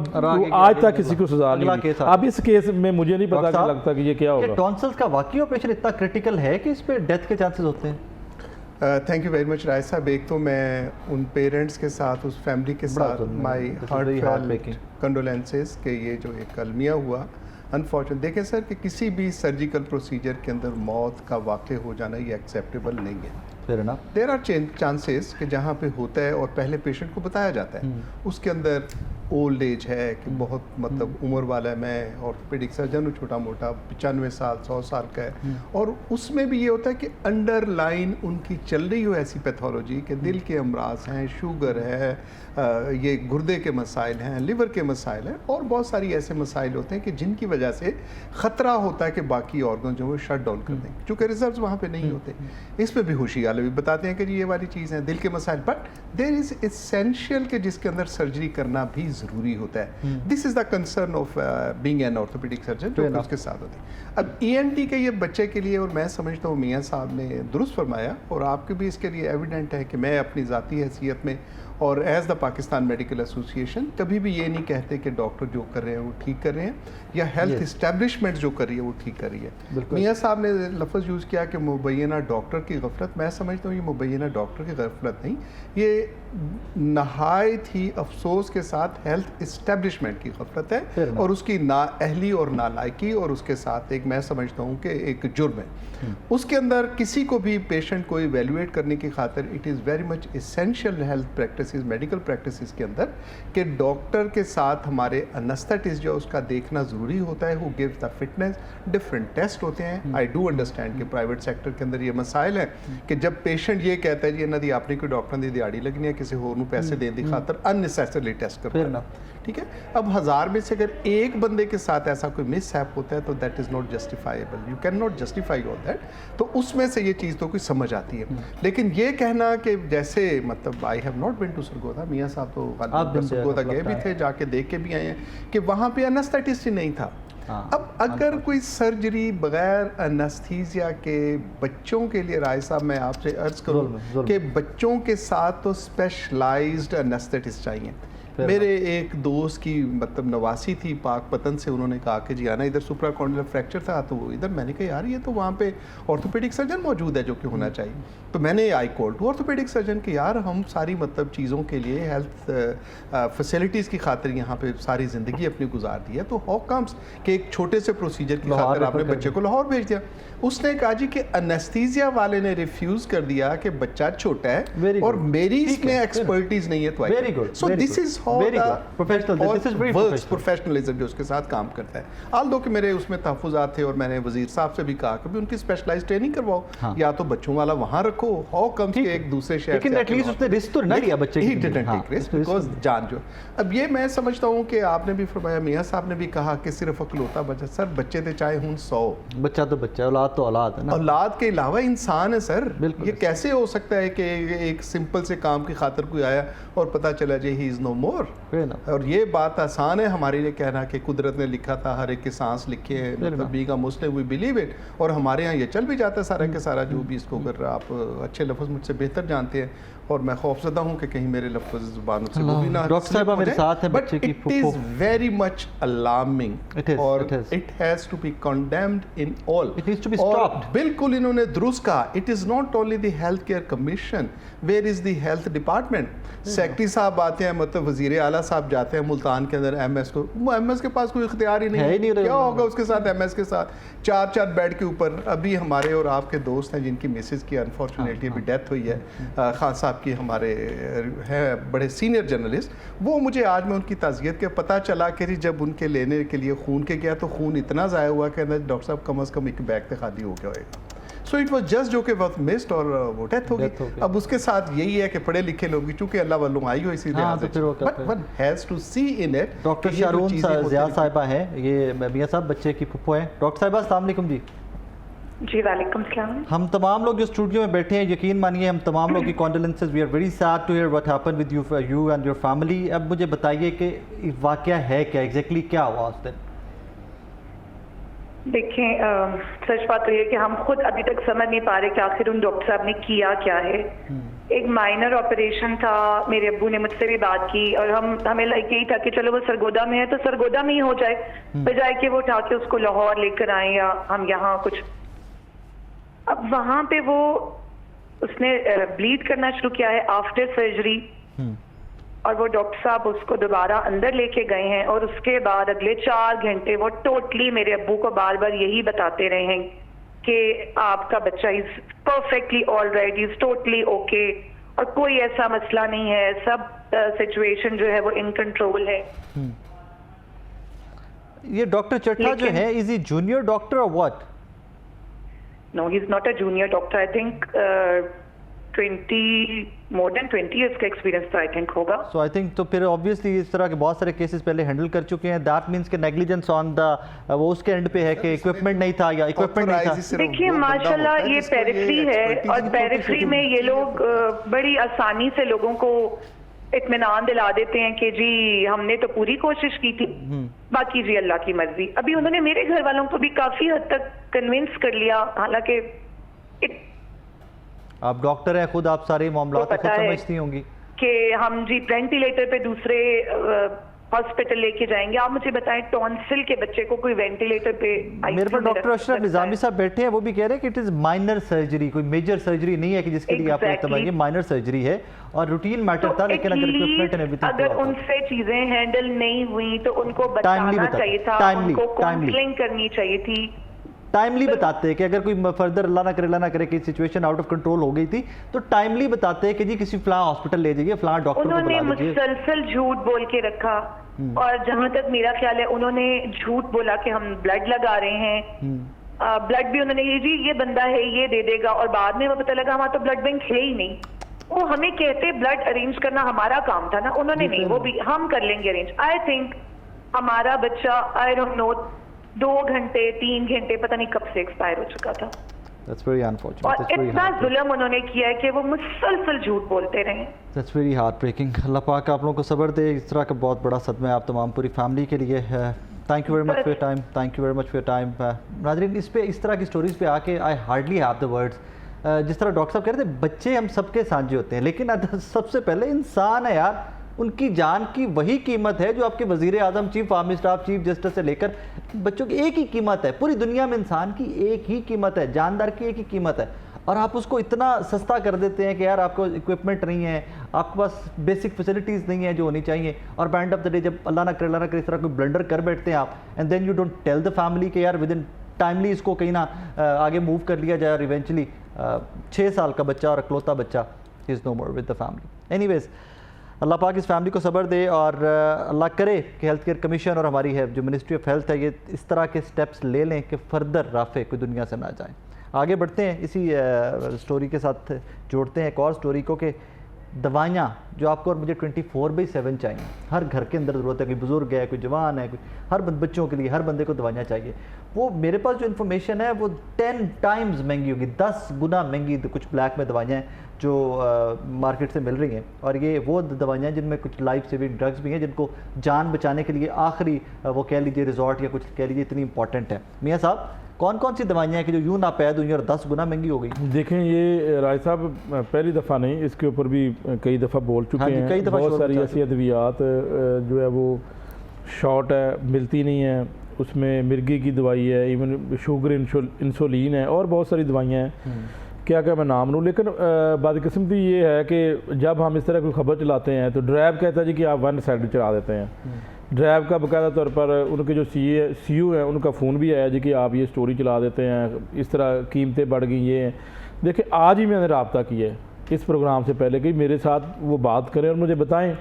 आज तक किसी को सजा नहीं मिली। अब इस केस में मुझे नहीं पता कि लगता कि ये क्या होगा। टॉन्सिल्स का वाकई ऑपरेशन इतना क्रिटिकल है कि इस पे डेथ के चांसेस होते हैं? थैंक यू वेरी मच राय साहब। एक तो मैं उन पेरेंट्स के साथ, उस फैमिली के साथ माई हार्टफेल्ट कंडोलेंसेस कि ये जो एक अलमिया हुआ अनफॉर्चुनेट। देखें सर कि किसी भी सर्जिकल प्रोसीजर के अंदर मौत का वाक़या हो जाना ये एक्सेप्टेबल नहीं है। देयर आर चांसेस कि जहाँ पे होता है और पहले पेशेंट को बताया जाता है, उसके अंदर ओल्ड एज है कि बहुत मतलब उम्र वाला है, मैं ऑर्थोपेडिक सर्जन हूँ, छोटा मोटा 95 साल 100 साल का है, और उसमें भी ये होता है कि अंडरलाइन उनकी चल रही हो ऐसी पैथोलॉजी कि दिल के अमराज हैं, शुगर है, ये गुर्दे के मसाइल हैं, लिवर के मसाइल हैं, और बहुत सारी ऐसे मसाइल होते हैं कि जिनकी वजह से ख़तरा होता है कि बाकी ऑर्गन जो वो शट डाउन कर देंगे, चूँकि रिजल्ट वहाँ पे नहीं होते। इस पर भी होशियार भी बताते हैं कि ये वाली चीज़ है दिल के मसाइल, बट देयर इज़ एसेंशियल कि जिसके अंदर सर्जरी करना भी ज़रूरी होता है। This is the concern of being an orthopaedic surgeon जो उसके साथ होती है। अब ENT के ये बच्चे के लिए, और मैं समझता हूँ मियाँ साहब ने दुरुस्त फरमाया, और आपके भी इसके लिए एविडेंट है कि मैं अपनी ज़ाती हैसियत में और as the Pakistan medical association कभी भी ये नहीं कहते कि डॉक्टर जो कर रहे हैं वो ठीक कर रहे हैं, या हेल्थ इस्टेब्लिशमेंट जो कर रही है वो ठीक कर रही है। मियाँ साहब ने लफ्ज़ यूज़ किया कि मुबैना डॉक्टर की गफलत। मैं समझता हूँ ये मुबैना डॉक्टर की गफलत नहीं, ये नहायत ही अफसोस के साथ हेल्थ इस्टेब्लिशमेंट की गफलत है, और उसकी नाअहली और नालायकी, और उसके साथ एक मैं समझता हूँ कि एक जुर्म है। उसके अंदर किसी को भी पेशेंट को इवेल्युएट करने की खातिर it is very much essential health practices, medical practices के अंदर कि डॉक्टर के साथ हमारे एनेस्थेटिस्ट जो उसका देखना ज़रूरी होता है, who gives the fitness. Different test होते हैं। आई डू अंडरस्टैंड कि प्राइवेट सेक्टर के अंदर ये मसाइल है कि जब पेशेंट ये कहता है जी इन्हों की आपने कोई डॉक्टर की दिहाड़ी लगनी है, किसी होर नूं पैसे देने की खातर अननेसेसरली टेस्ट करवाना, ठीक है। अब 1000 में से अगर एक बंदे के साथ ऐसा कोई मिसहैप होता है तो that is not justifiable, you can not justify all that. तो उसमें से ये चीज़ तो कोई समझ आती है, लेकिन ये कहना कि जैसे मतलब I have not been to Sargodha, मियाँ साहब तो सरगोदा गए भी थे, जाके देख के भी आए हैं कि वहाँ पे एनेस्थेटिस्ट ही नहीं था। अब अगर कोई सर्जरी बगैर एनेस्थीसिया के बच्चों के लिए, राय साहब मैं आपसे अर्ज करूँ कि बच्चों के साथ तो स्पेशलाइज्ड एनेस्थेटिस्ट चाहिए, मेरे एक दोस्त की मतलब नवासी थी पाकपतन से, उन्होंने कहा कि जी आना इधर सुप्राकॉन्डिलर फ्रैक्चर था तो इधर, मैंने कहा यार ये तो वहाँ पे ऑर्थोपेडिक सर्जन मौजूद है जो कि होना चाहिए। तो मैंने I call to orthopaedic surgeon कि यार हम सारी मतलब चीज़ों के लिए हेल्थ फैसिलिटीज़ की खातिर यहाँ पे सारी ज़िंदगी अपनी गुजार दी है, तो हाउ कम्स कि एक छोटे से प्रोसीजर की खातिर आपने बच्चे को लाहौर भेज दिया। उसने कहा जी कि एनेस्थीसिया वाले ने रिफ्यूज़ कर दिया कि बच्चा छोटा है और मेरी इसमें एक्सपर्टीज नहीं है, तो very good. So this is professionalism जो उसके साथ काम करता है। आल दो कि मेरे उसमें तहफ़्फ़ुज़ात थे और मैंने वज़ीर साहब से भी कहा कि उनकी स्पेशलाइज्ड ट्रेनिंग करवाओ, या तो बच्चों वाला वहाँ रखो, हाउ कम कि एक दूसरे शहर लेकिन एटलीस्ट उसने रिस्क तो ना लिया बच्चे की, बिकॉज़ जान जो। अब ये मैं समझता हूँ कि आपने भी फरमाया, मियाँ साहब ने भी कहा कि सिर्फ अकलौता बच्चा, सर बच्चे थे चाहे हूँ 100, बच्चा तो बच्चा, औलाद तो औलाद है ना, औलाद के अलावा इंसान है सर। ये कैसे हो सकता है कि एक सिंपल से काम की खातिर कोई आया और पता चला जी ही इज़ नो मोर। और ये बात आसान है हमारे लिए कहना कि कुदरत ने लिखा था, हर एक की सांस लिखी है, मतलब being a Muslim we believe it, और हमारे यहाँ ये चल भी जाता है सारा के सारा, जो भी इसको अगर आप अच्छे लफ्ज़ मुझसे बेहतर जानते हैं, और मैं खौफजदा हूँ कि कहीं मेरे लफ्ज़ ज़ुबानों से वो भी ना, डॉक्टर साहब मेरे साथ हैं बच्चे की फुफो, it is very much alarming और it has to be condemned in all, it needs to be stopped. बिल्कुल इन्होंने दुरुस्त कहा, it is not only the health care commission, where is the health department. Secretary साहब आते हैं, मतलब वज़ीर आला साहब जाते हैं मुल्तान के अंदर एमएस को, वो एमएस के पास कोई इख्तियार ही नहीं है, क्या होगा उसके साथ एमएस के साथ, 4-4 बेड के ऊपर। अभी हमारे और आपके दोस्त हैं जिनकी मिसेज की अनफॉर्चुनेटली अभी डेथ हुई है, खान साहब की, हमारे हैं बड़े सीनियर जर्नलिस्ट, वो मुझे आज में उनकी ताज़ियत के पता चला कि जब उनके लेने के लिए खून के गया तो खून इतना ज़ाया हुआ कि डॉक्टर साहब कम अज़ कम एक बैग पे खाली हो गया होगा। सो इट वॉज जस्ट जो कि वक्त मिस्ड और वो डेथ हो गई। अब उसके साथ यही है कि पढ़े लिखे लोग, चूँकि अल्लाह वालों आई हो इसी लिहाज से, but one has to see in it. Doctor Sharoon Zia साहिबा हैं, ये मियाँ साहब बच्चे की फुफो हैं। डॉक्टर साहिबा अस्सलाम वालेकुम जी। जी वालेकुम सलाम। हम तमाम लोग जो स्टूडियो में बैठे हैं, यकीन मानिए हम तमाम लोग की condolences, we are very sad to hear what happened with you and your family. अब मुझे बताइए कि वाकया है क्या, एग्जैक्टली क्या हुआ उस दिन? देखें, सच बात तो ये कि हम खुद अभी तक समझ नहीं पा रहे कि आखिर उन डॉक्टर साहब ने किया क्या है। एक माइनर ऑपरेशन था, मेरे अब्बू ने मुझसे भी बात की और हमें यही था कि चलो वो सरगोदा में है तो सरगोदा में ही हो जाए, बजाय कि वो उठा के उसको लाहौर लेकर आए या हम यहाँ कुछ। अब वहाँ पे वो उसने ब्लीड करना शुरू किया है आफ्टर सर्जरी, और वो डॉक्टर साहब उसको दोबारा अंदर लेके गए हैं और उसके बाद अगले 4 घंटे वो टोटली मेरे अब्बू को बार बार यही बताते रहे हैं कि आपका बच्चा is perfectly all right, is totally okay, और कोई ऐसा मसला नहीं है, सब सिचुएशन जो है वो इन कंट्रोल है। ये डॉक्टर चट्टा जो है, इज ही जूनियर डॉक्टर और what? No, he is not a junior doctor. I think more than 20 years का एक्सपीरियंस तो आई थिंक होगा। सो आई थिंक तो फिर ऑब्वियसली इस तरह के बहुत सारे केसेस पहले हैंडल कर चुके हैं। दैट मींस कि नेग्लिजेंस ऑन द वो उसके एंड पे है कि इक्विपमेंट नहीं था या इक्विपमेंट नहीं था। देखिए माशाल्लाह ये पेरिफेरी है और पेरिफेरी में ये लोग बड़ी आसानी से लोगों को इत्मीनान दिला देते हैं कि जी हमने तो पूरी कोशिश की थी, बाकी जी अल्लाह की मर्जी। अभी उन्होंने मेरे घर वालों को भी काफी हद तक कन्विंस कर लिया, हालांकि आप डॉक्टर हैं खुद, आप सारे मामला तो खुद समझती होंगी कि हम जी वेंटिलेटर पे दूसरे हॉस्पिटल लेके जाएंगे। आप मुझे बताएं टॉन्सिल के बच्चे को कोई वेंटिलेटर पे, मेरे पास डॉक्टर अशरफ निजामी साहब बैठे हैं, वो भी कह रहे हैं कि इट इज माइनर सर्जरी, कोई मेजर सर्जरी नहीं है कि जिसके लिए आपको इस्तेमाल, माइनर सर्जरी है और रूटीन मैटर था। लेकिन अगर इक्विपमेंट एंड एवरीथिंग, अगर उनसे चीजें हैंडल नहीं हुई तो उनको बताना चाहिए था, उनको काउंसलिंग करनी चाहिए थी, टाइमली बताते हैं कि अगर कोई फर्दर अल्लाह ना करे कि सिचुएशन आउट ऑफ कंट्रोल हो गई थी तो टाइमली बताते हैं कि जी किसी फलां हॉस्पिटल ले जाइए, फलां डॉक्टर को बुला लीजिए। उन्होंने मुसलसल झूठ बोल के रखा और जहां तक मेरा ख्याल है उन्होंने झूठ बोला कि हम ब्लड लगा रहे हैं। ब्लड भी उन्होंने जी ये बंदा है ये दे देगा, और बाद में वो पता लगा हमारा तो ब्लड बैंक है ही नहीं। वो हमें कहते ब्लड अरेंज करना हमारा काम था ना, उन्होंने नहीं, वो भी हम कर लेंगे अरेंज। आई थिंक हमारा बच्चा आई डोंट नो 2 घंटे 3 घंटे पता नहीं कब से एक्सपायर हो चुका था। That's very unfortunate. और इतना जुल्म उन्होंने किया है कि वो मुसलसल झूठ बोलते रहे। That's very heartbreaking. अल्लाह पाक आप लोगों को सब्र दे। इस तरह का बहुत बड़ा सदमा है आप तमाम पूरी फैमिली के लिए है। Thank you very much for your time, thank you very much for your time. नाज़रीन इस तरह की स्टोरीज पे आके I hardly have the words. जिस तरह डॉक्टर साहब कह रहे थे बच्चे हम सबके साझे होते हैं, लेकिन सबसे पहले इंसान है यार, उनकी जान की वही कीमत है जो आपके वज़ीर आज़म, chief army staff, chief justice से लेकर बच्चों की एक ही कीमत है। पूरी दुनिया में इंसान की एक ही कीमत है, जानदार की एक ही कीमत है, और आप उसको इतना सस्ता कर देते हैं कि यार आपको इक्विपमेंट नहीं है, आपके पास बेसिक फैसिलिटीज़ नहीं है जो होनी चाहिए, और by end of the day जब अल्लाह ना करे इस तरह कोई ब्लंडर कर बैठते हैं आप, and then you don't tell the family कि यार विद इन टाइमली इसको कहीं ना आगे मूव कर लिया जाए, और इवेंचुअली 6 साल का बच्चा और अकलौता बच्चा is no more with the family. Anyways, Allah पाक इस फैमिली को सब्र दे, और अल्लाह करे कि हेल्थ केयर कमीशन और हमारी है जो मिनिस्ट्री ऑफ हेल्थ है ये इस तरह के स्टेप्स ले लें कि फर्दर राफे कोई दुनिया से ना जाए। आगे बढ़ते हैं, इसी स्टोरी के साथ जोड़ते हैं एक और स्टोरी को कि दवाइयाँ जो आपको और मुझे 24/7 चाहिए, हर घर के अंदर ज़रूरत है, कोई बुज़ुर्ग है, कोई जवान है, कोई हर बच्चों के लिए हर बंदे को दवाइयाँ चाहिए। वो मेरे पास जो इन्फॉर्मेशन है वो 10 टाइम्स महंगी होगी, 10 गुना महंगी कुछ ब्लैक में दवाइयाँ हैं जो मार्केट से मिल रही हैं, और ये वो दवाइयाँ जिनमें कुछ लाइफ सेविंग ड्रग्स भी हैं जिनको जान बचाने के लिए आखिरी वो कह लीजिए रिजॉर्ट या कुछ कह लीजिए इतनी इंपॉर्टेंट है। मियाँ साहब, कौन कौन सी दवाइयाँ हैं कि जो यूँ नापैद हुई और 10 गुना महंगी हो गई? देखें, ये राय साहब पहली दफ़ा नहीं, इसके ऊपर भी कई दफ़ा बोल चुके हैं। कई दफ़ा बहुत सारी ऐसी अद्वियात जो है वो शॉर्ट है, मिलती नहीं है, उसमें मिर्गी की दवाई है, इवन शुगर इंसुलिन है, और बहुत सारी दवाइयाँ हैं, क्या क्या मैं नाम लूँ। लेकिन बदकिस्मती ये है कि जब हम इस तरह कोई खबर चलाते हैं तो ड्राइव कहता है जी कि आप वन साइड चला देते हैं। ड्राइव का बाकायदा तौर पर उनके जो सीईओ हैं उनका फ़ोन भी आया जी कि आप ये स्टोरी चला देते हैं, इस तरह कीमतें बढ़ गई ये हैं। देखिए, आज ही मैंने रब्ता किया है इस प्रोग्राम से पहले कि मेरे साथ वो बात करें और मुझे बताएं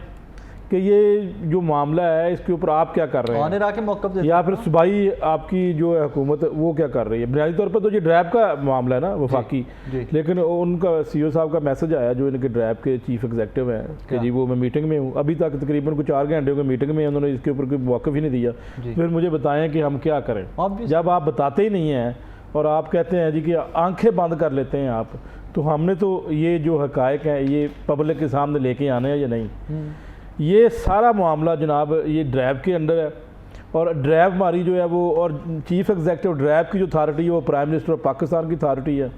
कि ये जो मामला है इसके ऊपर आप क्या कर रहे हैं, या फिर सूबाई आपकी जो है हुकूमत वो क्या कर रही है। बुनियादी तौर पर तो ये ड्राइव का मामला है ना वफाकी, लेकिन उनका सीईओ साहब का मैसेज आया जो इनके ड्राइव के चीफ एग्जीक्यूटिव हैं कि जी वो मैं मीटिंग में हूँ, अभी तक तकरीबन कुछ 4 घंटे की मीटिंग में, उन्होंने इसके ऊपर कोई मौक़िफ़ ही नहीं दिया। फिर मुझे बताएं कि हम क्या करें, जब आप बताते ही नहीं हैं और आप कहते हैं जी कि आंखें बंद कर लेते हैं आप, तो हमने तो ये जो हक़ाइक़ हैं ये पब्लिक के सामने लेके आने हैं या नहीं। ये सारा मामला जनाब ये ड्राइव के अंडर है, और ड्राइव हमारी जो है वो, और चीफ़ एग्जीक्यूटिव ड्राइव की जो अथॉरिटी है वो प्राइम मिनिस्टर ऑफ पाकिस्तान की अथॉरिटी है।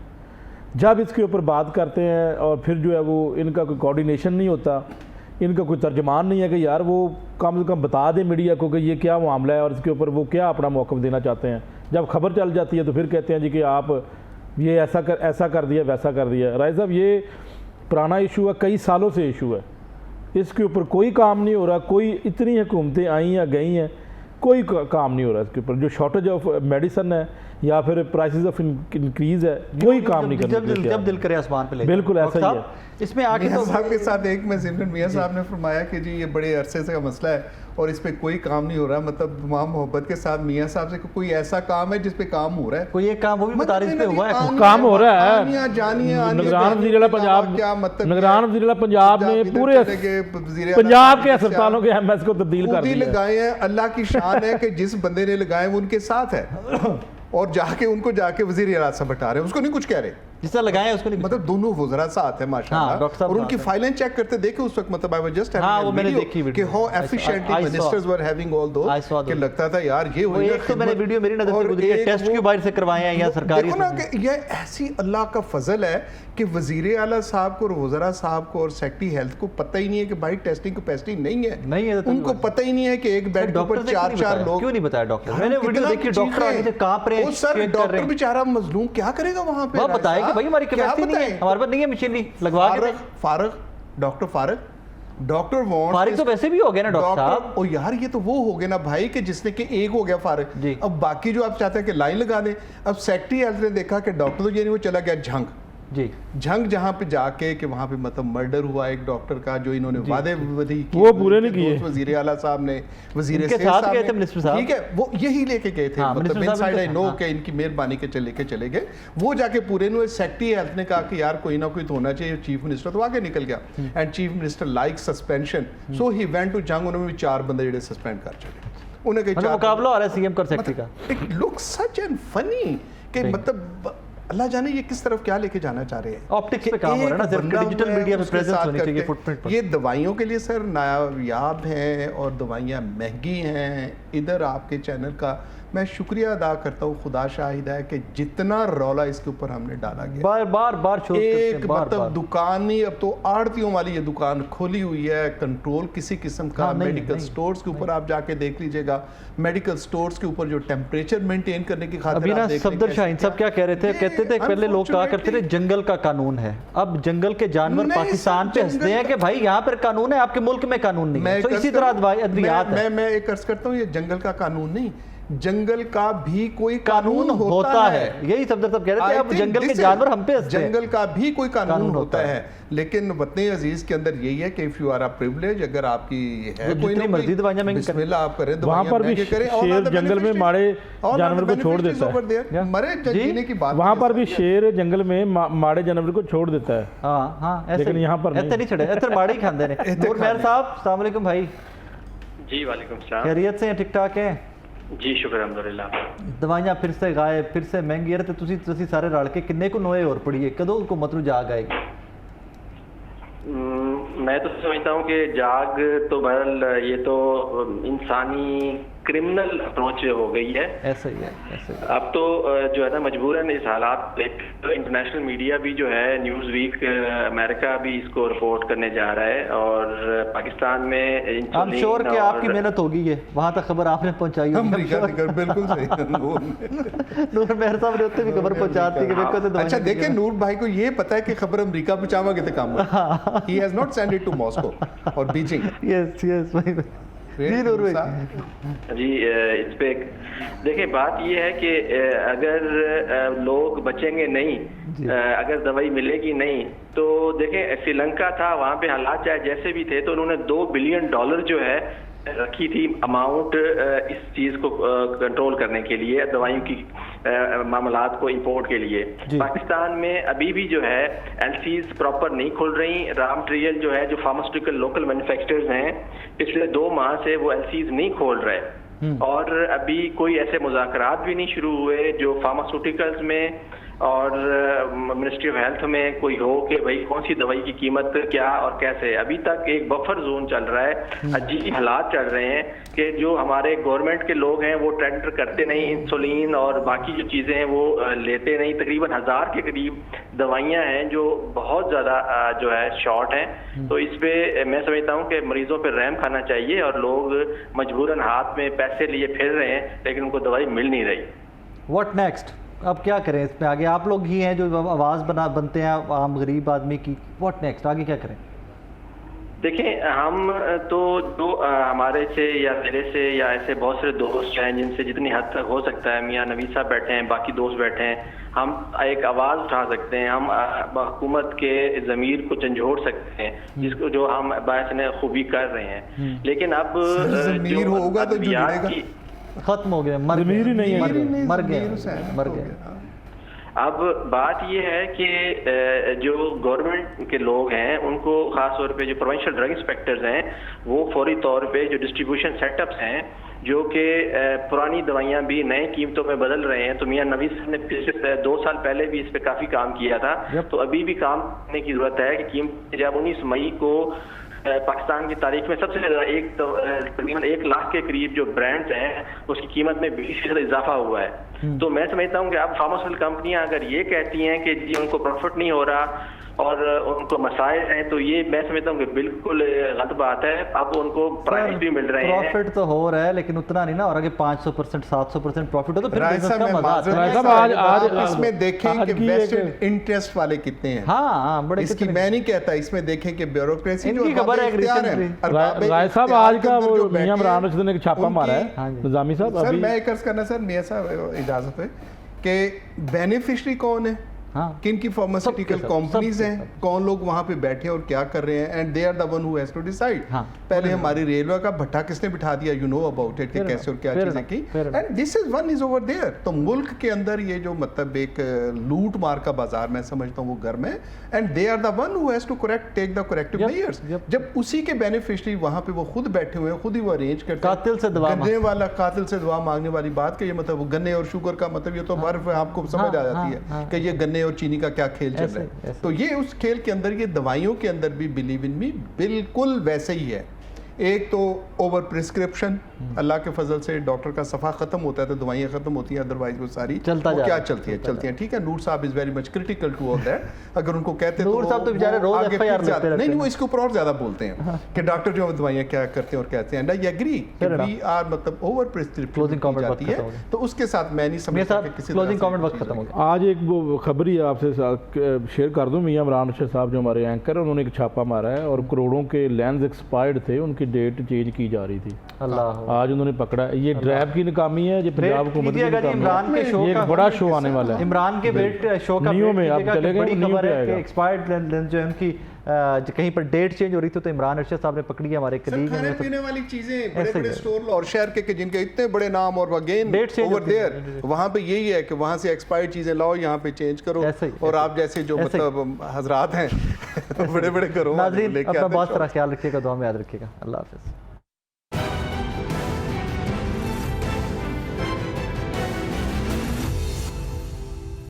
जब इसके ऊपर बात करते हैं और फिर जो है वो इनका कोई कोऑर्डिनेशन नहीं होता, इनका कोई तर्जमान नहीं है कि यार वो कम से कम बता दें मीडिया को कि ये क्या मामला है और इसके ऊपर वो क्या अपना मौक़िफ़ देना चाहते हैं। जब खबर चल जाती है तो फिर कहते हैं जी कि आप ये ऐसा कर दिया, वैसा कर दिया। राय साहब, ये पुराना इशू है, कई सालों से इशू है, इसके ऊपर कोई काम नहीं हो रहा। कोई इतनी हुकूमतें आई या गई हैं, कोई काम नहीं हो रहा इसके ऊपर। जो शॉर्टेज ऑफ मेडिसिन है या फिर प्राइसेस ऑफ इंक्रीज है, कोई काम नहीं करना। जब दिल करे आसमान पे ले, बिल्कुल ऐसा ही है। इसमें आगे तो साहब के साथ एक में सिमरन मियाँ साहब ने फरमाया कि जी ये बड़े अरसे से का मसला है और इस पे कोई काम नहीं हो रहा। मतलब तमाम मोहब्बत के साथ मियाँ साहब से कोई ऐसा काम है जिस पे काम हो रहा है, कोई एक काम वो भी बता रहे इस पे हुआ है, काम हो रहा है। निगरान वज़ीर पंजाब, क्या मतलब निगरान वज़ीर पंजाब ने पूरे पंजाब के अस्पतालों के एमएस को तब्दील कर दिया, लगाए हैं। अल्लाह की शान है कि जिस बंदे ने लगाए वो उनके साथ है, और उनको जाके वज़ीर आला साहब बता रहे हैं, उसको नहीं कुछ कह रहे, जिसने लगाया उसको नहीं। मतलब दोनों वज़रा साथ है माशाल्लाह, और उनकी फाइलें चेक करते देखे उस वक्त। मतलब आई वाज जस्ट वो मैंने देखी कि how efficiently ministers were having all those, कि लगता था यार ये हो एक तो मैंने वीडियो मेरी नजर से गुजरी है, टेस्ट क्यों बाहर से करवाए हैं या सरकारी। देखो ना कि ये ऐसी अल्लाह का फजल है कि वज़ीर आला साहब को और वज़रा साहब को और सेक्रेटरी हेल्थ को पता ही नहीं है कि भाई टेस्टिंग कैपेसिटी नहीं है। उनको पता ही नहीं है कि एक बेड के ऊपर 4 लोग। क्यों नहीं बताया डॉक्टर? मैंने वीडियो देखी, डॉक्टर आगे कांप रहे हैं, डॉक्टर बेचारा मजलूम क्या करेगा वहां पे। बताया कि भाई हमारी कैपेसिटी नहीं है, हमारे पास नहीं है मशीनरी लगवा के। डॉक्टर फारिग तो वैसे भी हो गया ना डॉक्टर साहब। ओ यार ये तो वो हो गया ना भाई कि जिसने कि एक हो गया फारिग, अब बाकी जो आप चाहते हैं कि लाइन लगा दें। अब सेक्रेटरी हेल्थ ने देखा कि डॉक्टर तो ये नहीं, वो चला गया झंग जहां पे जाके कि वहां पे मतलब मर्डर हुआ एक डॉक्टर का, जो इन्होंने वादे वो पूरे नहीं किए। वज़ीर आला साहब ने, वज़ीर साहब गए थे मिनिस्टर साहब, ठीक है, वो यही लेके गए थे। मतलब इनसाइड आई नो कि इनकी मेहरबानी के लेके चले गए। वो जाके पूरे ने सेक्रेटरी हेल्थ ने कहा कि यार कोई ना कोई तो होना चाहिए। चीफ मिनिस्टर तो आगे निकल गया, and chief minister like suspension, so he went to Jang. उन्होंने भी 4 बंदे जेडे सस्पेंड कर चले। उन्हें कहा मुकाबला हो रहा है सीएम और सेक्रेटरी का। It looks such and funny कि मतलब अल्लाह जाने ये किस तरफ क्या लेके जाना चाह रहे हैं। ऑप्टिक्स पे काम हो रहा है ना, सिर्फ डिजिटल मीडिया पे प्रेजेंस होनी चाहिए फुटप्रिंट पर। ये दवाइयों के लिए सर नायाब हैं और दवाइयाँ महंगी हैं। इधर आपके चैनल का मैं शुक्रिया अदा करता हूँ, खुदा शाहिद है कि जितना रौला इसके ऊपर हमने डाला गया, बार बार एक मतलब दुकान नहीं, अब तो आड़तियों वाली ये दुकान खोली हुई है, कंट्रोल किसी किस्म का मेडिकल स्टोर्स के ऊपर आप जाके देख लीजिएगा, मेडिकल स्टोर्स के ऊपर जो टेम्परेचर मेंटेन करने की खातिर अभी ना सफदर शाहीन साहब क्या कह रहे थे, कहते थे पहले लोग कहा करते थे जंगल का कानून है, अब जंगल के जानवर पाकिस्तान पे हंसते हैं कि भाई यहाँ पर कानून है, आपके मुल्क में कानून नहीं है। तो इसी तरह अद्वियात है। मैं एक अर्ज करता हूँ, ये जंगल का कानून नहीं, जंगल का भी कोई कानून होता है। यही सफदर साहब कह रहे थे, अब जंगल के जानवर हम पे हंसते हैं। जंगल का भी कोई कानून होता है, लेकिन वतन अजीज के अंदर यही है कि if you are a privilege, अगर आपकी है कोई मर्जी दवाइयां महंगी बिस्मिल्लाह आप करें, वहां पर भी शेर जंगल में मारे जानवर को छोड़ देता है, मरे जीने की बात, वहां पर भी शेर जंगल में मारे जानवर को छोड़ देता है। हाँ, लेकिन यहाँ पर नहीं छड़े, इधर मारे ही खाते हैं। नूर मेहर साहब, अस्सलाम वालेकुम भाई। जी वालेकुम सलाम। खैरियत से ठीक ठाक है? जी शुक्र अल्हम्दुलिल्लाह। दवाइयां फिर से गायब, फिर से महंगी है, तो तुसी सारे रल के किन्ने को नोए और पड़ी है, कदों हुकूमत नूं जाग आएगी? मैं तो समझता हूँ कि जाग तो बहरहाल ये तो इंसानी क्रिमिनल अप्रोच हो गई है। ऐसा ही है, ऐसा ही। अब तो जो है ना मजबूरन इस हालात तो इंटरनेशनल मीडिया भी जो है, न्यूज़ वीक अमेरिका भी इसको रिपोर्ट करने जा रहा है, और पाकिस्तान में I'm sure कि आपकी मेहनत होगी, है वहाँ तक खबर आपने पहुँचाई होगी। बिल्कुल सही। नूर मेहर साहब ने भी खबर पहुँचाती है। अच्छा देखिए, नूर भाई को ये पता है कि खबर अमेरिका पहुँचावांगे तो काम ही has not send it to Moscow और बीजिंग। यस भाई जी नूर भाई जी। इस पे देखिए बात ये है कि अगर लोग बचेंगे नहीं, अगर दवाई मिलेगी नहीं, तो देखें श्रीलंका था, वहाँ पे हालात चाहे जैसे भी थे, तो उन्होंने $2 बिलियन जो है रखी थी अमाउंट इस चीज़ को कंट्रोल करने के लिए, दवाइयों की मामलात को इंपोर्ट के लिए। पाकिस्तान में अभी भी जो है एलसीज प्रॉपर नहीं खुल रही, रॉ मटेरियल जो है, जो फार्मास्यूटिकल लोकल मैन्युफैक्चरर्स हैं, पिछले 2 माह से वो एलसीज नहीं खोल रहे, और अभी कोई ऐसे मुज़ाकरात भी नहीं शुरू हुए जो फार्मास्यूटिकल्स में और मिनिस्ट्री ऑफ हेल्थ में कोई हो कि भाई कौन सी दवाई की कीमत क्या और कैसे। अभी तक एक बफर जोन चल रहा है, अजीब हालात चल रहे हैं कि जो हमारे गवर्नमेंट के लोग हैं वो टेंडर करते नहीं, इंसुलिन और बाकी जो चीज़ें हैं वो लेते नहीं। तकरीबन 1000 के करीब दवाइयाँ हैं जो बहुत ज़्यादा जो है शॉर्ट हैं। तो इस पे मैं समझता हूँ कि मरीजों पर रहम खाना चाहिए, और लोग मजबूरन हाथ में पैसे लिए फिर रहे हैं, लेकिन उनको दवाई मिल नहीं रही। What next? अब क्या करें इसमें आगे? आप लोग ही हैं जो आवाज़ बनते हैं आम गरीब आदमी की। व्हाट नेक्स्ट, आगे क्या करें? देखिए, हम तो जो हमारे से या मेरे से या ऐसे बहुत सारे दोस्त हैं जिनसे जितनी हद तक हो सकता है, मियाँ नवीद साहब बैठे हैं, बाकी दोस्त बैठे हैं, हम एक आवाज़ उठा सकते हैं, हम हुकूमत के ज़मीर को झंझोड़ सकते हैं, जिसको जो हम बायस खूबी कर रहे हैं। लेकिन अब ज़मीर होगा तो जुड़ेगा, खत्म हो गया, मर गए। अब बात यह है कि जो गवर्नमेंट के लोग हैं उनको ख़ास तौर पे जो प्रोविंशियल ड्रग इंस्पेक्टर्स हैं, वो फौरी तौर पे जो डिस्ट्रीब्यूशन सेटअप्स हैं, जो कि पुरानी दवाइयाँ भी नए कीमतों में बदल रहे हैं, तो मियाँ नवीद साहब ने पिछले 2 साल पहले भी इस पर काफ़ी काम किया था। तो अभी भी काम करने की ज़रूरत है कि कीमत जब 19 मई को पाकिस्तान की तारीख में सबसे ज़्यादा तकरीबन 1 लाख के करीब जो ब्रांड्स हैं उसकी कीमत में 20% इजाफा हुआ है। तो मैं समझता हूँ कि अब फार्मास्यूटिकल कंपनियां अगर ये कहती हैं कि जी उनको प्रॉफिट नहीं हो रहा और उनको मसाइल हैं, तो ये मैं समझता हूँ कि बिल्कुल गलत बात है। अब उनको प्राइस भी मिल रहे हैं, प्रॉफिट तो हो रहा है, लेकिन उतना नहीं ना, और आगे 500% 700% प्रॉफिट हो तो फिर बिजनेस का मजा आता है। इसमें देखें कि वेस्टेड इंटरेस्ट वाले कितने हैं। हाँ, बड़े इसकी मैं नहीं कहता, इसमें देखें कि ब्यूरोक्रेसी इनकी खबर है। राय साहब आज का वो मियां इमरान रशीद ने छापा मारा है निजामी साहब। सर मैं एक अर्ज करना सर, मियां साहब इजाजत है कि बेनिफिशरी कौन है, किन की फार्मास्यूटिकल कंपनीज हैं, कौन लोग वहां पे बैठे और क्या कर रहे हैं, and they are the one who has to decide. पहले हमारी रेलवे का भट्टा किसने बिठा दिया, यू नो अबाउट इट, कि कैसे और क्या चीजें की, and this is one is over there. तो मुल्क के अंदर ये जो मतलब एक लूट मार का बाजार मैं समझता हूँ वो गर्म है, and they are the one who has to take the corrective measures. जब उसी के बेनिफिशियरी वहां पे वो खुद बैठे हुए हैं, खुद ही वो अरेंज करते हैं, कातिल से दवा मांगने वाली बात के ये मतलब गन्ने और शुगर का मतलब ये तो बर्फ आपको समझ आ जाती है कि ये गन्ने और चीनी का क्या खेल चल रहा है। तो ये उस खेल के अंदर, ये दवाइयों के अंदर भी बिलीव इन मी बिल्कुल वैसे ही है। एक तो ओवर प्रिस्क्रिप्शन, अल्लाह के फजल से डॉक्टर का सफ़ा ख़त्म होता है तो दवाइयाँ ख़त्म होती हैं, अदरवाइज वो सारी चलता वो जा क्या रहा है, चलती हैं। ठीक है, नूर साहब is very much critical to all that. अगर उनको कहते तो नूर साहब तो बेचारे रोज आगे FIR फिर लिखते रहते नहीं, हैं। वो इसके ऊपर और ज़्यादा बोलते हैं कि डॉक्टर जो दवाइयाँ क्या करते हैं और कहते हैं। And I agree we are मतलब ओवर Closing comment वक्त जाती है, खत्म हो गया। तो उसके साथ मैं नहीं मेरे समझता साथ कि किसी क्लोजिंग तरह से कमेंट वक्त चीज़ खत्म हो होगी। गया। आज एक वो खबर ही आपसे शेयर कर दूं, मियां इमरान अर्शद साहब जो हमारे एंकर हैं, उन्होंने एक छापा मारा है और करोड़ों के लेंस एक्सपायर्ड थे, उनकी डेट चेंज की जा रही थी। अल्लाह आज उन्होंने पकड़ा है। ये ड्रैब की नाकामी है, ये पंजाब हुकूमत की कीजिएगा जी, नाकामी इमरान के है। शो ये का एक बड़ा शो आने वाला है। इमरान के वेट शो का नियो वेट में आप कीजिएगा कि चले गए, बड़ी नियो खबर पे है आएगा। कि एक्सपायर्ड लेंस जो है उनकी कहीं पर डेट चेंज हो रही थी तो इमरान अर्शद साहब ने पकड़ी है, हमारे सर कलीग खाने हैं। पीने वाली चीजें ऐसे बड़े बड़े ही है। स्टोर और शहर के जिनके इतने बड़े नाम और अगेन Date change ओवर होती है। देयर वहाँ पे यही है कि वहाँ से एक्सपायर्ड चीजें लाओ, यहाँ पे चेंज करो। ऐसे ही, और आप जैसे जो ऐसे ही। मतलब हजरात हैं बड़े बड़े घरों वाले नाज़रीन लेके अपना आते हैं बहुत शौक सारा ख्याल रखिएगा, दुआ में याद रखिएगा। अल्लाह हाफिज़।